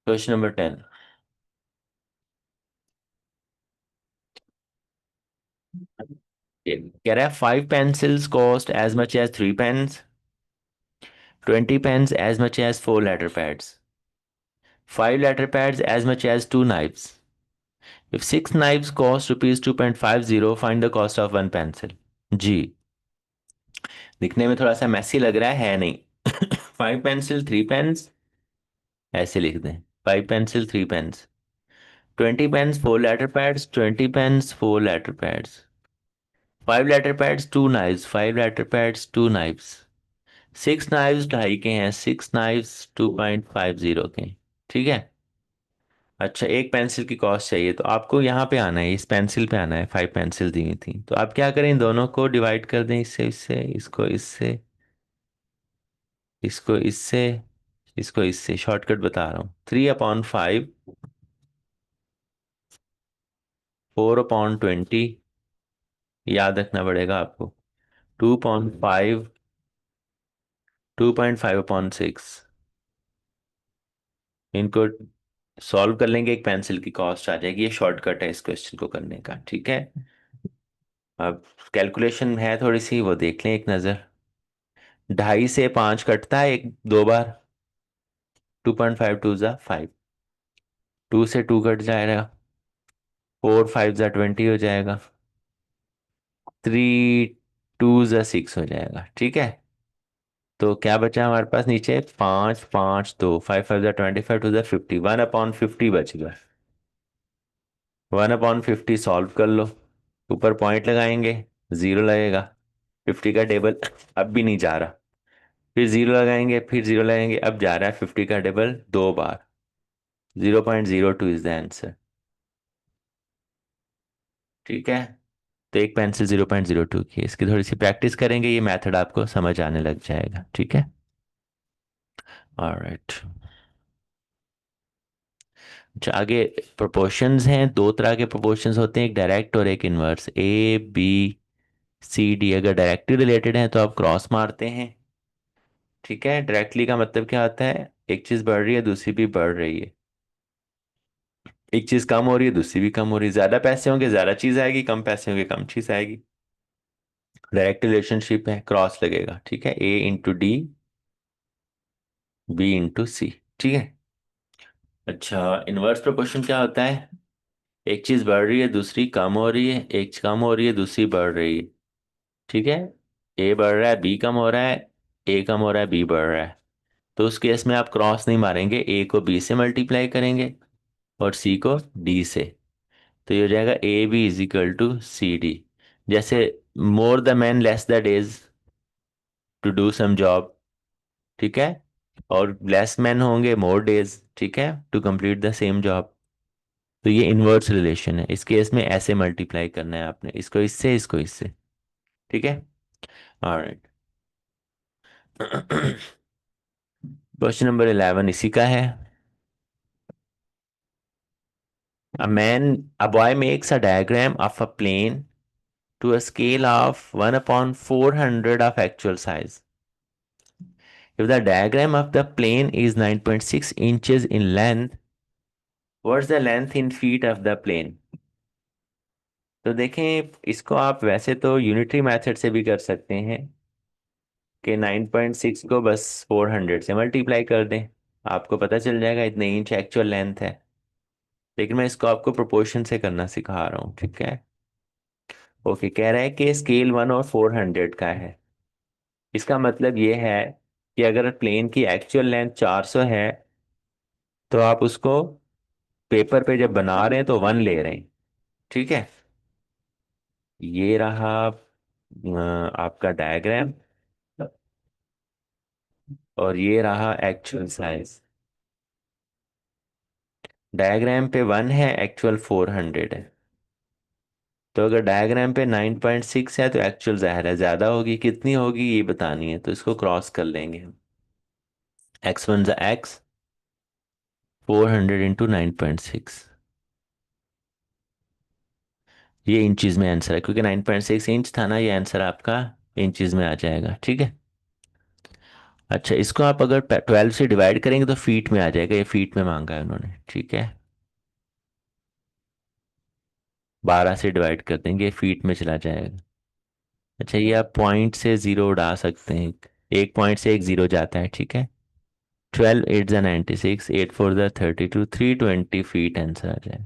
Question number 10। कह रहा है 5 pencils cost as much as 3 pens, 20 pens as much as 4 letter pads, 5 letter pads as much as 2 knives. If 6 knives cost rupees 2.50, find the cost of 1 pencil. जी, दिखने में थोड़ा सा मैसी लग रहा है नहीं? 5 pencil 3 pens, ऐसे लिख दें। 5 pencil 3 pens, 20 pens 4 letter pads, 20 pens 4 letter pads, 5 letter pads 2 knives, 5 letter pads 2 knives, 6 knives 2.5 के हैं, 6 knives 2.50 के। ठीक है, अच्छा एक पेंसिल की कॉस्ट चाहिए, तो आपको यहाँ पे आना है, इस पेंसिल पे आना है। 5 पेंसिल दी हुई थी, तो आप क्या करें, इन दोनों को डिवाइड कर दें, इससे इससे, इसको इससे, इसको इससे, इसको इससे। शॉर्टकट बता रहा हूँ, 3/5, 4/20, याद रखना पड़ेगा आपको। 2.5, 2.5/6। इनको सॉल्व कर लेंगे, एक पेंसिल की कॉस्ट आ जाएगी। ये शॉर्टकट है इस क्वेश्चन को करने का। ठीक है, अब कैलकुलेशन है थोड़ी सी, वो देख लें एक नज़र। 2.5 से 5 कटता है एक दो बार। 2.5 2 ज़ा 5, 2 से 2 कट जाएगा, 4 5 ज़ा 20 हो जाएगा, 3 2 ज़ा 6 हो जाएगा। ठीक है, तो क्या बचा हमारे पास नीचे? 5 5 2, 5 5 ज़ा 25, 2 ज़ा 50, 1/50 बच गया। 1/50 सॉल्व कर लो, ऊपर पॉइंट लगाएंगे, जीरो लगेगा। 50 का टेबल अब भी नहीं जा रहा, फिर जीरो लगाएंगे, फिर जीरो लगाएंगे, अब जा रहा है 50 का table 2 bar. 0.02 is the answer. ठीक है, तो एक पेंसिल 0.02 की। इसकी थोड़ी सी प्रैक्टिस करेंगे, ये मेथड आपको समझ आने लग जाएगा। ठीक है, ऑलराइट। अच्छा, आगे प्रोपोर्शंस हैं। दो तरह के प्रोपोर्शंस होते हैं, एक डायरेक्ट और एक inverse. A B C D अगर डायरेक्टली रिलेटेड है तो आप क्रॉस मारते हैं। ठीक है, डायरेक्टली का मतलब क्या होता है, एक चीज बढ़ रही है दूसरी भी बढ़ रही है, एक चीज कम हो रही है दूसरी भी कम हो रही है, ज्यादा पैसे होंगे ज्यादा चीज आएगी, कम पैसे होंगे कम चीज आएगी। डायरेक्ट रिलेशनशिप है, क्रॉस लगेगा। ठीक है, A × D, B × C। ठीक है, अच्छा इनवर्स प्रोपोर्शन क्या होता है, एक चीज बढ़ रही है दूसरी कम हो रही है, एक चीज कम हो रही है दूसरी बढ़ रही है। ठीक है, ए बढ़ रहा है बी कम हो रहा है, ए कम हो रहा है बी बढ़ रहा है। तो उस केस में आप क्रॉस नहीं मारेंगे, ए को बी से मल्टीप्लाई करेंगे और सी को डी से। तो ये हो जाएगा A B is equal to C D. जैसे more the man less the days to do some job, ठीक है, और लेस मैन होंगे मोर डेज, ठीक है, to complete the same job. तो ये इनवर्स रिलेशन है, इस केस में ऐसे मल्टीप्लाई करना है आपने, इसको इससे, इसको इससे, ठीक है। ऑलराइट। क्वेश्चन नंबर 11 इसी का है। A boy makes a diagram of a plane to a scale of 1 upon 400 of actual size. If the diagram of the plane is 9.6 inches in length, what's the length in feet of the plane? तो देखें, इसको आप वैसे तो unitary method से भी कर सकते हैं कि 9.6 को बस 400 से मल्टीप्लाई कर दें, आपको पता चल जाएगा इतने इंच एक्चुअल लेंथ है। लेकिन मैं इसको आपको प्रोपोर्शन से करना सिखा रहा हूँ, ठीक है। ओके, कह रहा है कि स्केल 1 और 400 का है। इसका मतलब ये है कि अगर प्लेन की एक्चुअल लेंथ 400 है तो आप उसको पेपर पे जब बना रहे हैं तो 1 ले रहे हैं, ठीक है। ये रहा आपका डायग्राम, और ये रहा एक्चुअल साइज। डायग्राम पे 1 है, एक्चुअल 400 है। तो अगर डायग्राम पे 9.6 है तो एक्चुअल ज़ाहिर है ज़्यादा होगी, कितनी होगी ये बतानी है, तो इसको क्रॉस कर लेंगे हम। x1 ज़ा x, 400 इंटू 9.6, ये इंचज में आंसर है, क्योंकि 9.6 इंच था ना, ये आंसर आपका इंचज में आ जाएगा, ठीक है। अच्छा, इसको आप अगर 12 से डिवाइड करेंगे तो फीट में आ जाएगा, ये फीट में मांगा है उन्होंने, ठीक है। 12 से डिवाइड कर देंगे, ये फीट में चला जाएगा। अच्छा, ये आप पॉइंट से जीरो उड़ा सकते हैं, एक पॉइंट से एक जीरो जाता है, ठीक है। 12 8 96, 8 4 32, 320 फीट आंसर आ जाए,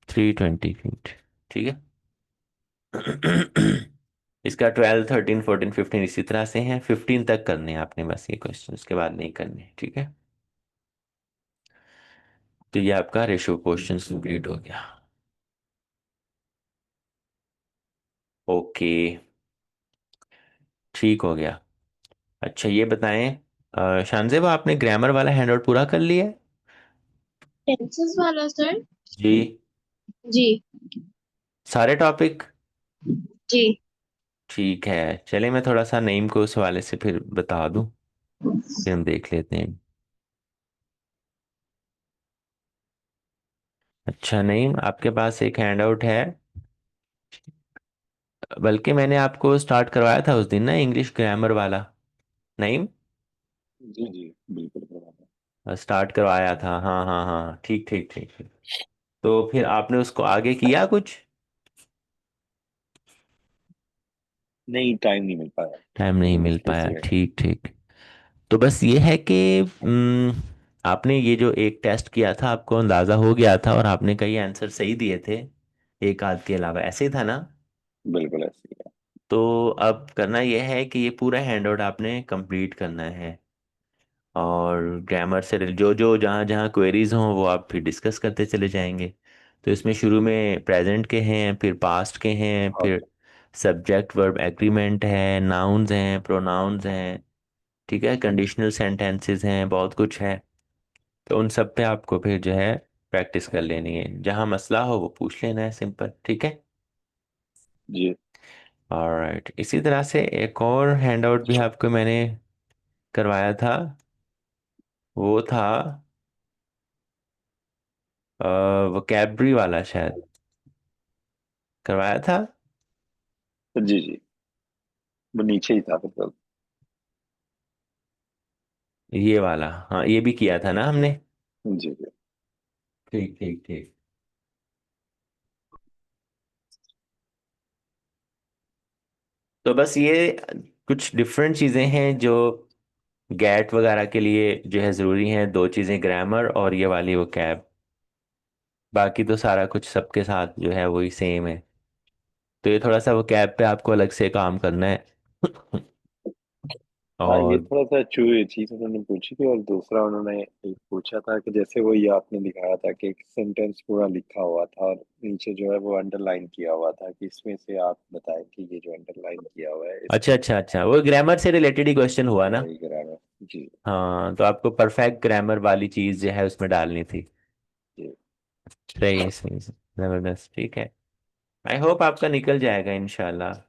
320 फीट, ठीक है। इसका 12 13 14 15 इसी तरह से है, 15 तक करने हैं आपने बस ये क्वेश्चन, उसके बाद नहीं करने, ठीक है। तो ये आपका रेशो क्वेश्चन कंप्लीट हो गया। ओके, ठीक हो गया। अच्छा ये बताएं, शानजेब, आपने ग्रामर वाला हैंडआउट पूरा कर लिया है? टेंसेस वाला सर? जी। जी। सारे टॉपिक? जी। ठीक है, चलिए मैं थोड़ा सा नईम को उस हवाले से फिर बता दूं, फिर हम देख लेते हैं। अच्छा नईम, आपके पास एक हैंडआउट है, बल्कि मैंने आपको स्टार्ट करवाया था उस दिन ना इंग्लिश ग्रामर वाला, नईम। जी जी, बिल्कुल बराबर। स्टार्ट करवाया था, हाँ हाँ हाँ, ठीक ठीक ठीक ठीक। तो फिर आपने उसको आगे किया कुछ? नहीं, टाइम नहीं मिल पाया। टाइम नहीं मिल मुश्किल पाया, से है। ठीक ठीक। तो बस ये है कि आपने ये जो एक टेस्ट किया था आपको अंदाजा हो गया था, और आपने कई आंसर सही दिए थे, एक आध के अलावा, ऐसे ही था ना। बिल्कुल ऐसे ही है। तो अब करना यह है कि ये पूरा हैंडआउट आपने कंप्लीट करना है, और ग्रामर से जो जो जहाँ जहाँ क्वेरीज हों वो आप फिर डिस्कस करते चले जाएंगे। तो इसमें शुरू में प्रेजेंट के हैं, फिर पास्ट के हैं, फिर ओके। सब्जेक्ट वर्ब एग्रीमेंट है, नाउन्स हैं, प्रोनाउंस हैं, ठीक है, कंडीशनल सेंटेंसेस हैं, बहुत कुछ है। तो उन सब पे आपको फिर जो है प्रैक्टिस कर लेनी है, जहाँ मसला हो वो पूछ लेना है, सिंपल, ठीक है। जी ऑलराइट, इसी तरह से एक और हैंडआउट भी आपको मैंने करवाया था, वो था वोकैबरी वाला, शायद करवाया था। जी जी, वो नीचे ही था मतलब। ये वाला, हाँ ये भी किया था ना हमने। जी जी। ठीक ठीक ठीक। तो बस ये कुछ डिफरेंट चीज़ें हैं जो गैट वगैरह के लिए जो है ज़रूरी हैं, दो चीज़ें, ग्रामर और ये वाली वो कैब, बाकी तो सारा कुछ सबके साथ जो है वही सेम है। तो ये थोड़ा सा वो कैब पे आपको अलग से काम करना है। हाँ, ये और थोड़ा सा चू चीज उन्होंने पूछी थी, और दूसरा उन्होंने एक पूछा था कि जैसे वो ये आपने दिखाया था कि एक सेंटेंस पूरा लिखा हुआ था और नीचे जो है वो अंडरलाइन किया हुआ था, कि इसमें से आप बताएं कि ये जो अंडरलाइन किया हुआ है अच्छा इसमें अच्छा अच्छा, वो ग्रामर से रिलेटेड ही क्वेश्चन हुआ ना। सही ग्रामर। जी। हाँ, तो आपको परफेक्ट ग्रामर वाली चीज जो है उसमें डालनी थी। जी। सही है, सही है, जबरदस्त, ठीक है। आई होप आपका निकल जाएगा इंशाल्लाह।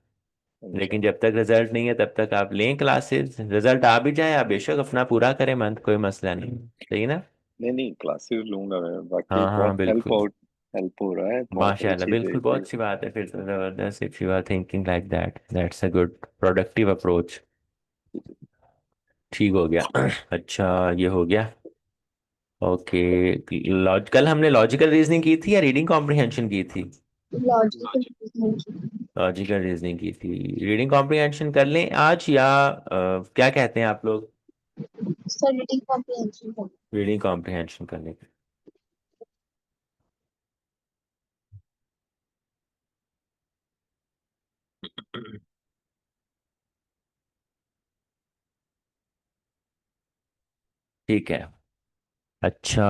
लेकिन इंशाल्लाह। जब तक रिजल्ट नहीं है तब तक आप लें क्लासेस, रिजल्ट आ भी जाए आप बेशक अपना पूरा करें मंथ, कोई मसला नहीं, सही ना। नहीं नहीं, क्लासेस लूंगा मैं, बाकी हाँ हाँ बहुत बिल्कुल। हेल्प हो रहा है, बहुत सारी माशाल्लाह, चीजें बिल्कुल, इसमें। बहुत अच्छी बात है फिर तो, जबरदस्त। If you are thinking like that, that's a good productive approach. ठीक हो गया। अच्छा, ये हो गया। ओके। कल हमने लॉजिकल रीजनिंग की थी या रीडिंग कॉम्प्रिहेंशन की थी? Logical logic. Reasoning. Logical reasoning की थी। रीडिंग कॉम्प्रिहेंशन कर लें आज या क्या कहते हैं आप लोग? Sir reading comprehension. Reading comprehension कर लें। ठीक है। अच्छा।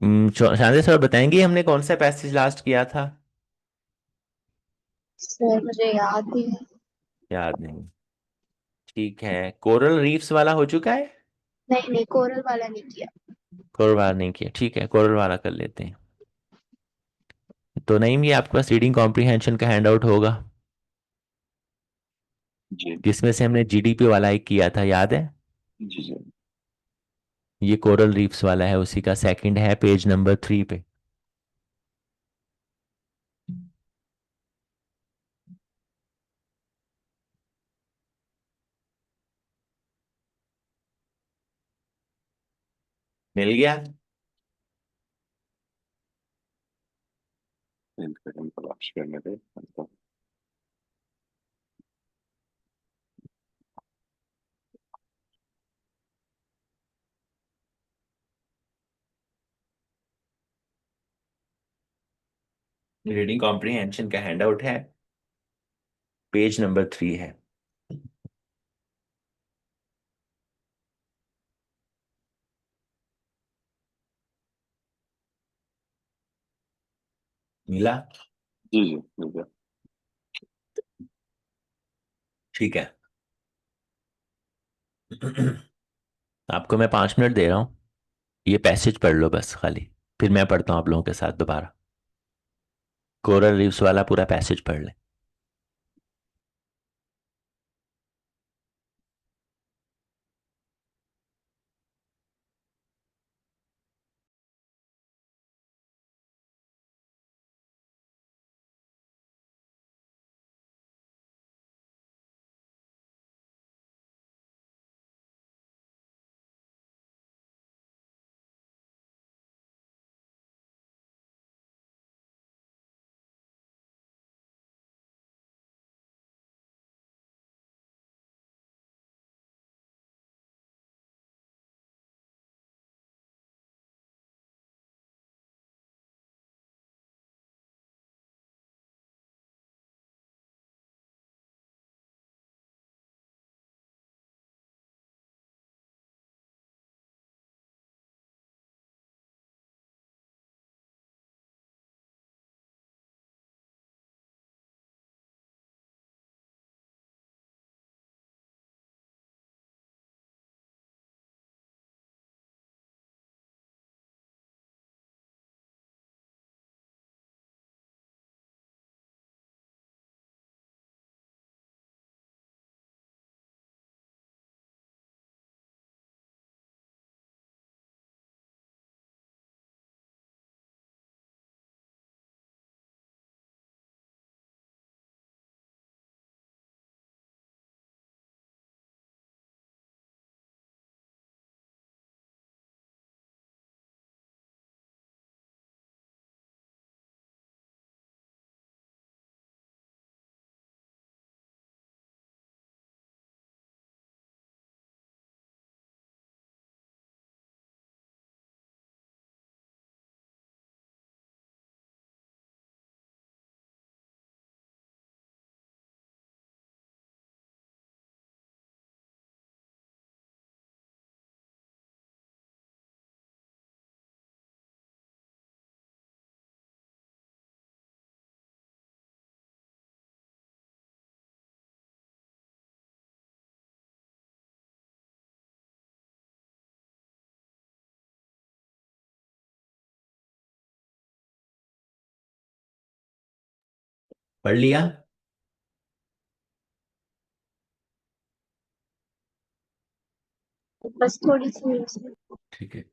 शानदे सर बताएंगे हमने कौन सा पैसेज लास्ट किया था? सर मुझे याद ही नहीं। याद नहीं। ठीक है, कोरल रीफ्स वाला हो चुका है। नहीं नहीं, कोरल वाला नहीं किया। कोरल वाला नहीं किया, ठीक है, कोरल वाला कर लेते हैं। तो नहीं, ये आपके पास रीडिंग कॉम्प्रिहेंशन का हैंड आउट होगा, जी। जिसमें से हमने जीडीपी वाला एक किया था, याद है? जी। जी। ये कोरल रीफ्स वाला है, उसी का सेकंड है पेज नंबर 3 पे। मिल गया। एक सेकंड तलाश करने पे मतलब। रीडिंग कॉम्प्रिहेंशन का हैंड आउट है, पेज नंबर 3 है। मिला। जी जी, मिल गया। ठीक है। आपको मैं 5 मिनट दे रहा हूँ, ये पैसेज पढ़ लो बस खाली, फिर मैं पढ़ता हूँ आप लोगों के साथ दोबारा। कोरल रीफ्स वाला पूरा पैसेज पढ़ ले। पढ़ लिया? बस थोड़ी सी उसमें। ठीक है।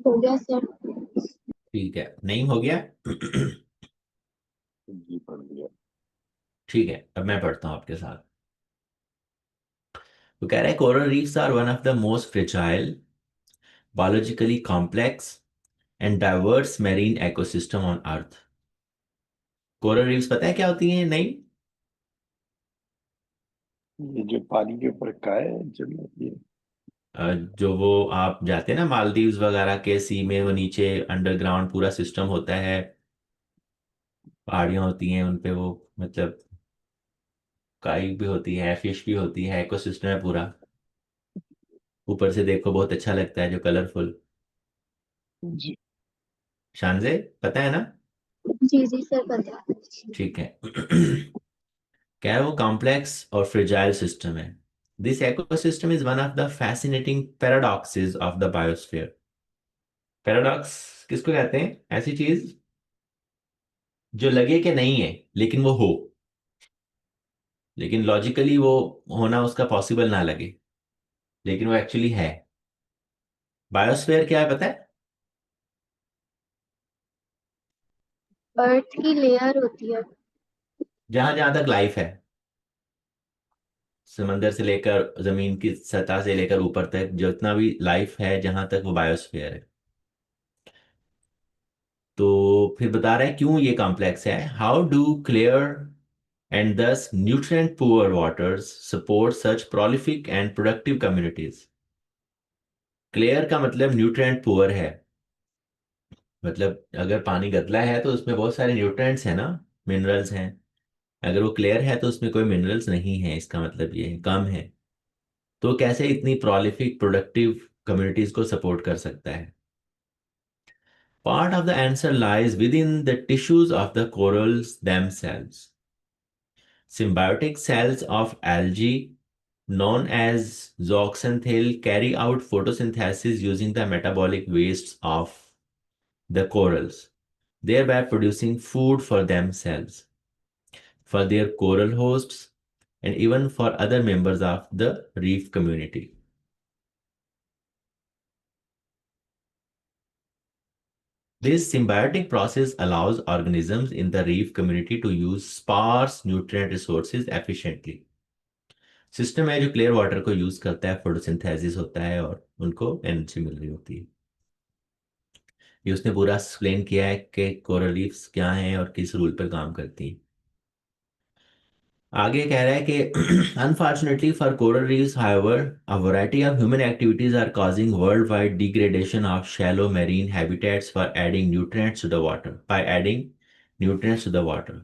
हो गया सर। ठीक है, नहीं हो गया? जी पढ़ लिया। ठीक है, अब मैं पढ़ता हूँ आपके साथ। तो कह रहा है coral reefs are one of the most fragile, biologically complex and diverse marine ecosystem on earth. Coral reefs पता है क्या होती हैं? नहीं? ये जो पानी के ऊपर काय जमी होती है। जो वो आप जाते हैं ना मालदीव्स वगैरह के सी में, वो नीचे अंडरग्राउंड पूरा सिस्टम होता है, पहाड़ियाँ होती हैं उन पे, वो मतलब काई भी होती है, फिश भी होती है, इकोसिस्टम है पूरा। ऊपर से देखो बहुत अच्छा लगता है, जो कलरफुल। जी। शानजे, पता है ना? जी जी सर पता है। ठीक है। क्या है वो कॉम्प्लेक्स और फ्रेजाइल सिस्टम है। This ecosystem is one of the fascinating paradoxes of the biosphere. Paradox किसको कहते हैं? ऐसी चीज जो लगे कि नहीं है लेकिन वो हो, लेकिन लॉजिकली वो होना उसका पॉसिबल ना लगे, लेकिन वो एक्चुअली है। बायोस्फीयर क्या है पता है? अर्थ की लेयर होती है। जहां जहां तक लाइफ है, समंदर से लेकर जमीन की सतह से लेकर ऊपर तक जितना भी लाइफ है, जहां तक वो बायोस्फीयर है। तो फिर बता रहे हैं क्यों ये कॉम्प्लेक्स है। हाउ डू क्लियर एंड दस nutrient poor waters support such prolific and productive communities. Clear का मतलब न्यूट्रिएंट पुअर है, मतलब अगर पानी गंदा है तो उसमें बहुत सारे न्यूट्रिएंट्स हैं ना, मिनरल्स हैं। अगर वो क्लियर है तो उसमें कोई मिनरल्स नहीं है, इसका मतलब ये है कम है। तो कैसे इतनी प्रोलिफिक प्रोडक्टिव कम्युनिटीज को सपोर्ट कर सकता है? Part of the answer lies within the tissues of the corals themselves. Symbiotic cells of algae, known as zooxanthellae, carry out photosynthesis using the metabolic wastes of the corals, thereby producing food for themselves, for their coral hosts, and even for other members of the reef community. This symbiotic process allows organisms in the reef community to use sparse nutrient resources efficiently. System है जो clear water को use करता है, photosynthesis होता है और उनको energy मिल रही होती है। ये उसने पूरा एक्सप्लेन किया है कि कोरल रीफ्स क्या हैं और किस रूल पर काम करती हैं। आगे कह रहा है कि unfortunately for coral reefs however a variety of human activities are causing world wide degradation of shallow marine habitats for adding nutrients to the water by adding nutrients to the water.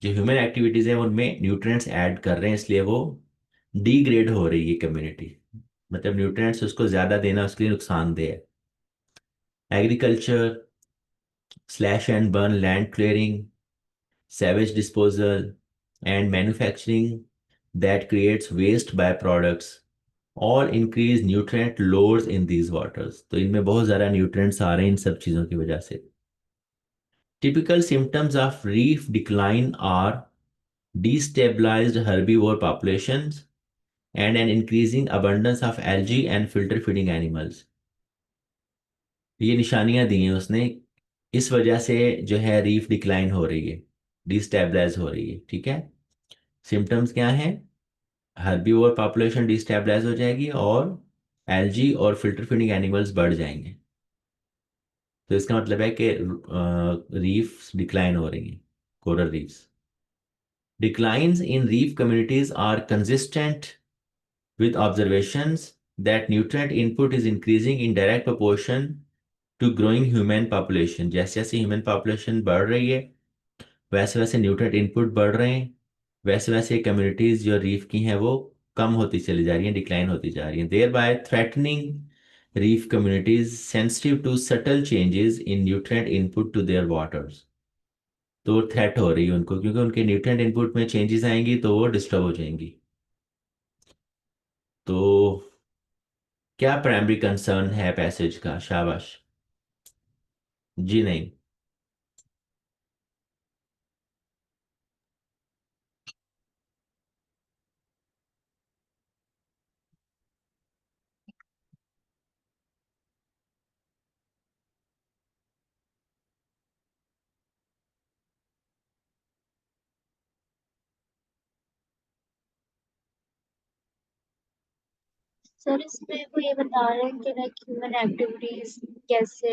जो human activities हैं उनमें nutrients add कर रहे हैं, इसलिए वो degrade हो रही है कम्युनिटी। मतलब न्यूट्रिएंट्स उसको ज्यादा देना उसके लिए नुकसानदेह है। agriculture, slash and burn land clearing, savage disposal, and manufacturing that creates waste byproducts all increase nutrient loads in these waters. तो इनमें बहुत ज़्यादा न्यूट्रिएंट्स आ रहे हैं इन सब चीज़ों की वजह से. Typical symptoms of reef decline are destabilized herbivore populations and an increasing abundance of algae and filter feeding animals. ये निशानियां दी हैं उसने. इस वजह से जो है रीफ डिक्लाइन हो रही है, डिस्टेबलाइज हो रही है. ठीक है. सिम्टम्स क्या हैं? हर्बीवोर पॉपुलेशन डिस्टेबलाइज हो जाएगी और एल्जी और फिल्टर फीडिंग एनिमल्स बढ़ जाएंगे. तो इसका मतलब है कि रीफ डिक्लाइन हो रही हैं, coral reefs. Declines in reef communities are consistent with observations that nutrient input is increasing in direct proportion to growing human population. जैसे जैसे ह्यूमन पॉपुलेशन बढ़ रही है वैसे वैसे न्यूट्रिएंट इनपुट बढ़ रहे हैं, वैसे वैसे कम्युनिटीज जो रीफ की हैं वो कम होती चली जा रही हैं, डिक्लाइन होती जा रही हैं. Thereby threatening reef communities sensitive to subtle changes in nutrient input to their waters. तो वो थ्रेट हो रही है उनको, क्योंकि उनके न्यूट्रिएंट इनपुट में चेंजेस आएंगी तो वो डिस्टर्ब हो जाएंगी. तो क्या प्राइमरी कंसर्न है पैसेज का? शाबाश. जी नहीं. सर इसमें वो ये बता रहे हैं कि लाइक ह्यूमन एक्टिविटीज कैसे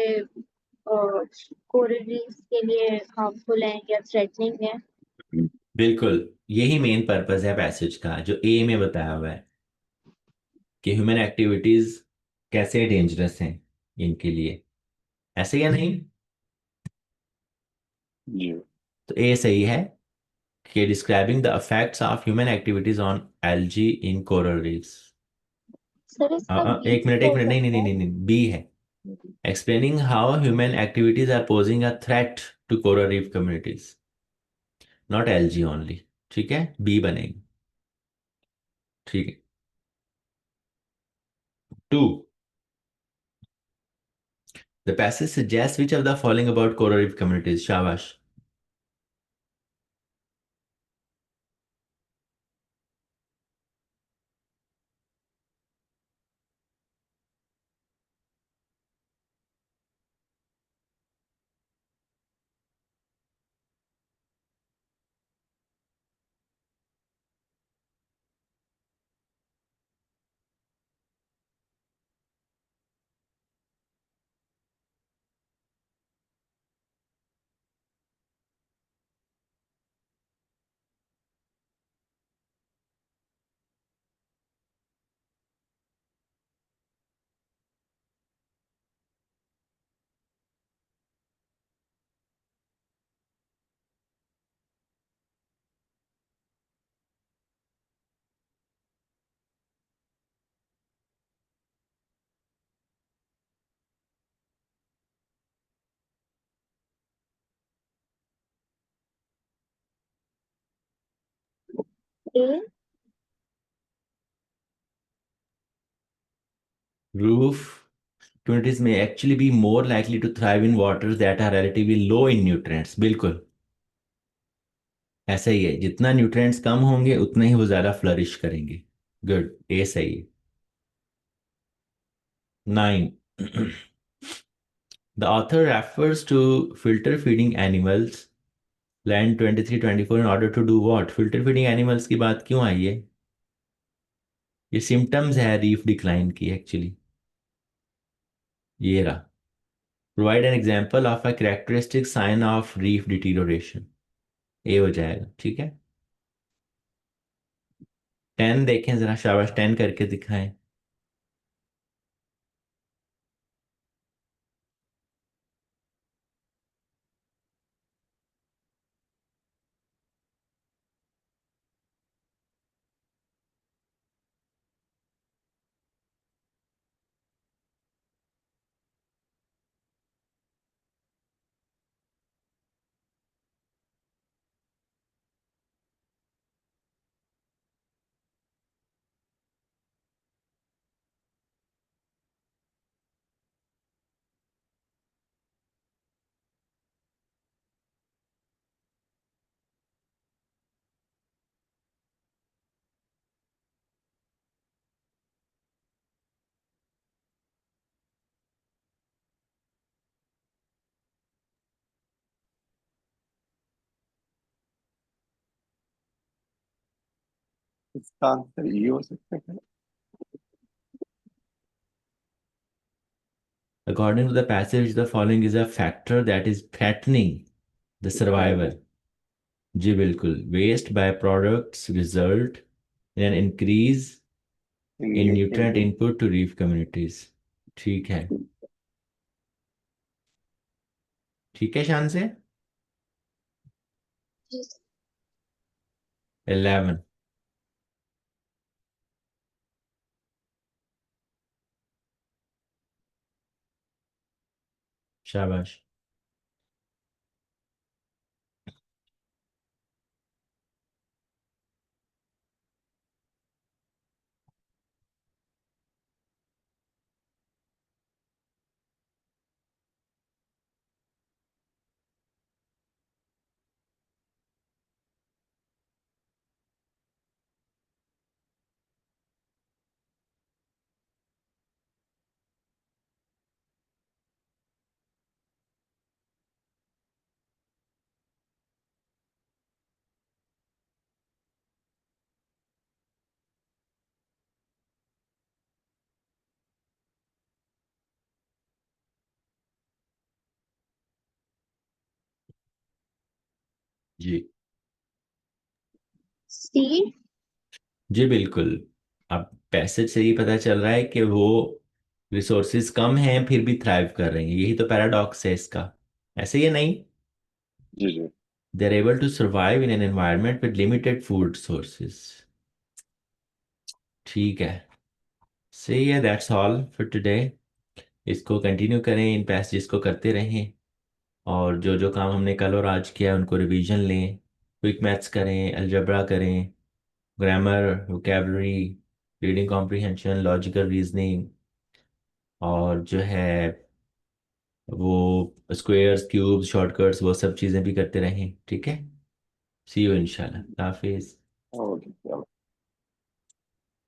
कोरल रीफ्स के लिए हार्मफुल है या थ्रेटनिंग है। बिल्कुल. यही मेन पर्पस है पैसेज का जो ए में बताया हुआ है कि ह्यूमन एक्टिविटीज कैसे डेंजरस हैं इनके लिए. ऐसे या नहीं? जी। तो ए सही है कि describing the effects of human activities on algae in coral reefs. Sir इसका बी एक मिनट हो एक मिनट, नहीं नहीं सकता नहीं है। नहीं नहीं, बी है. Explaining how human activities are posing a threat to coral reef communities, not algae only. ठीक है, बी बनेगी. ठीक है. Two. The passage suggest which of the following about coral reef communities. शाबाश. A. Reef communities may actually be more likely to thrive in waters that are relatively low in nutrients. बिल्कुल ऐसा ही है. जितना nutrients कम होंगे उतने ही वो ज़्यादा flourish करेंगे. गुड. ए सही है. 9. The author refers to filter feeding animals, land 23-24, in order to do what? filter feeding animals की बात क्यों आई है? ये सिम्टम्स है रीफ डिक्लाइन की एक्चुअली. ये रहा. Provide an example of a characteristic sign of reef deterioration. A हो जाएगा. ठीक है. 10 देखें जरा. शाबाश. 10 करके दिखाएं. इसका आंसर ये हो सकता है क्या? According to the passage, the following is a factor that is threatening the survival. Survival. जी बिल्कुल, waste by products result in an increase in in nutrient nutrient input to reef communities. ठीक है। ठीक है शान से। जी 11। शाबाश। जी। सी। जी बिल्कुल। अब पैसेज से ही पता चल रहा है कि वो रिसोर्सेज कम हैं फिर भी थ्राइव कर रही हैं, यही तो पैराडॉक्स है इसका। ऐसे ही है नहीं? जी जी। They are able to survive in an environment with limited food sources. ठीक है। सही है, दैट्स ऑल फॉर टुडे। इसको कंटिन्यू करें, इन पैसेजेस को करते रहें, और जो जो काम हमने कल और आज किया उनको रिवीजन लें। क्विक मैथ्स करें, अलजबरा करें, grammar, vocabulary, reading comprehension, logical reasoning, और जो है वो स्क्वेयर्स, क्यूब्स, शॉर्टकट्स, वो सब चीज़ें भी करते रहें। ठीक है। सी यू इंशाल्लाह। हाफिज़। ओके चलो।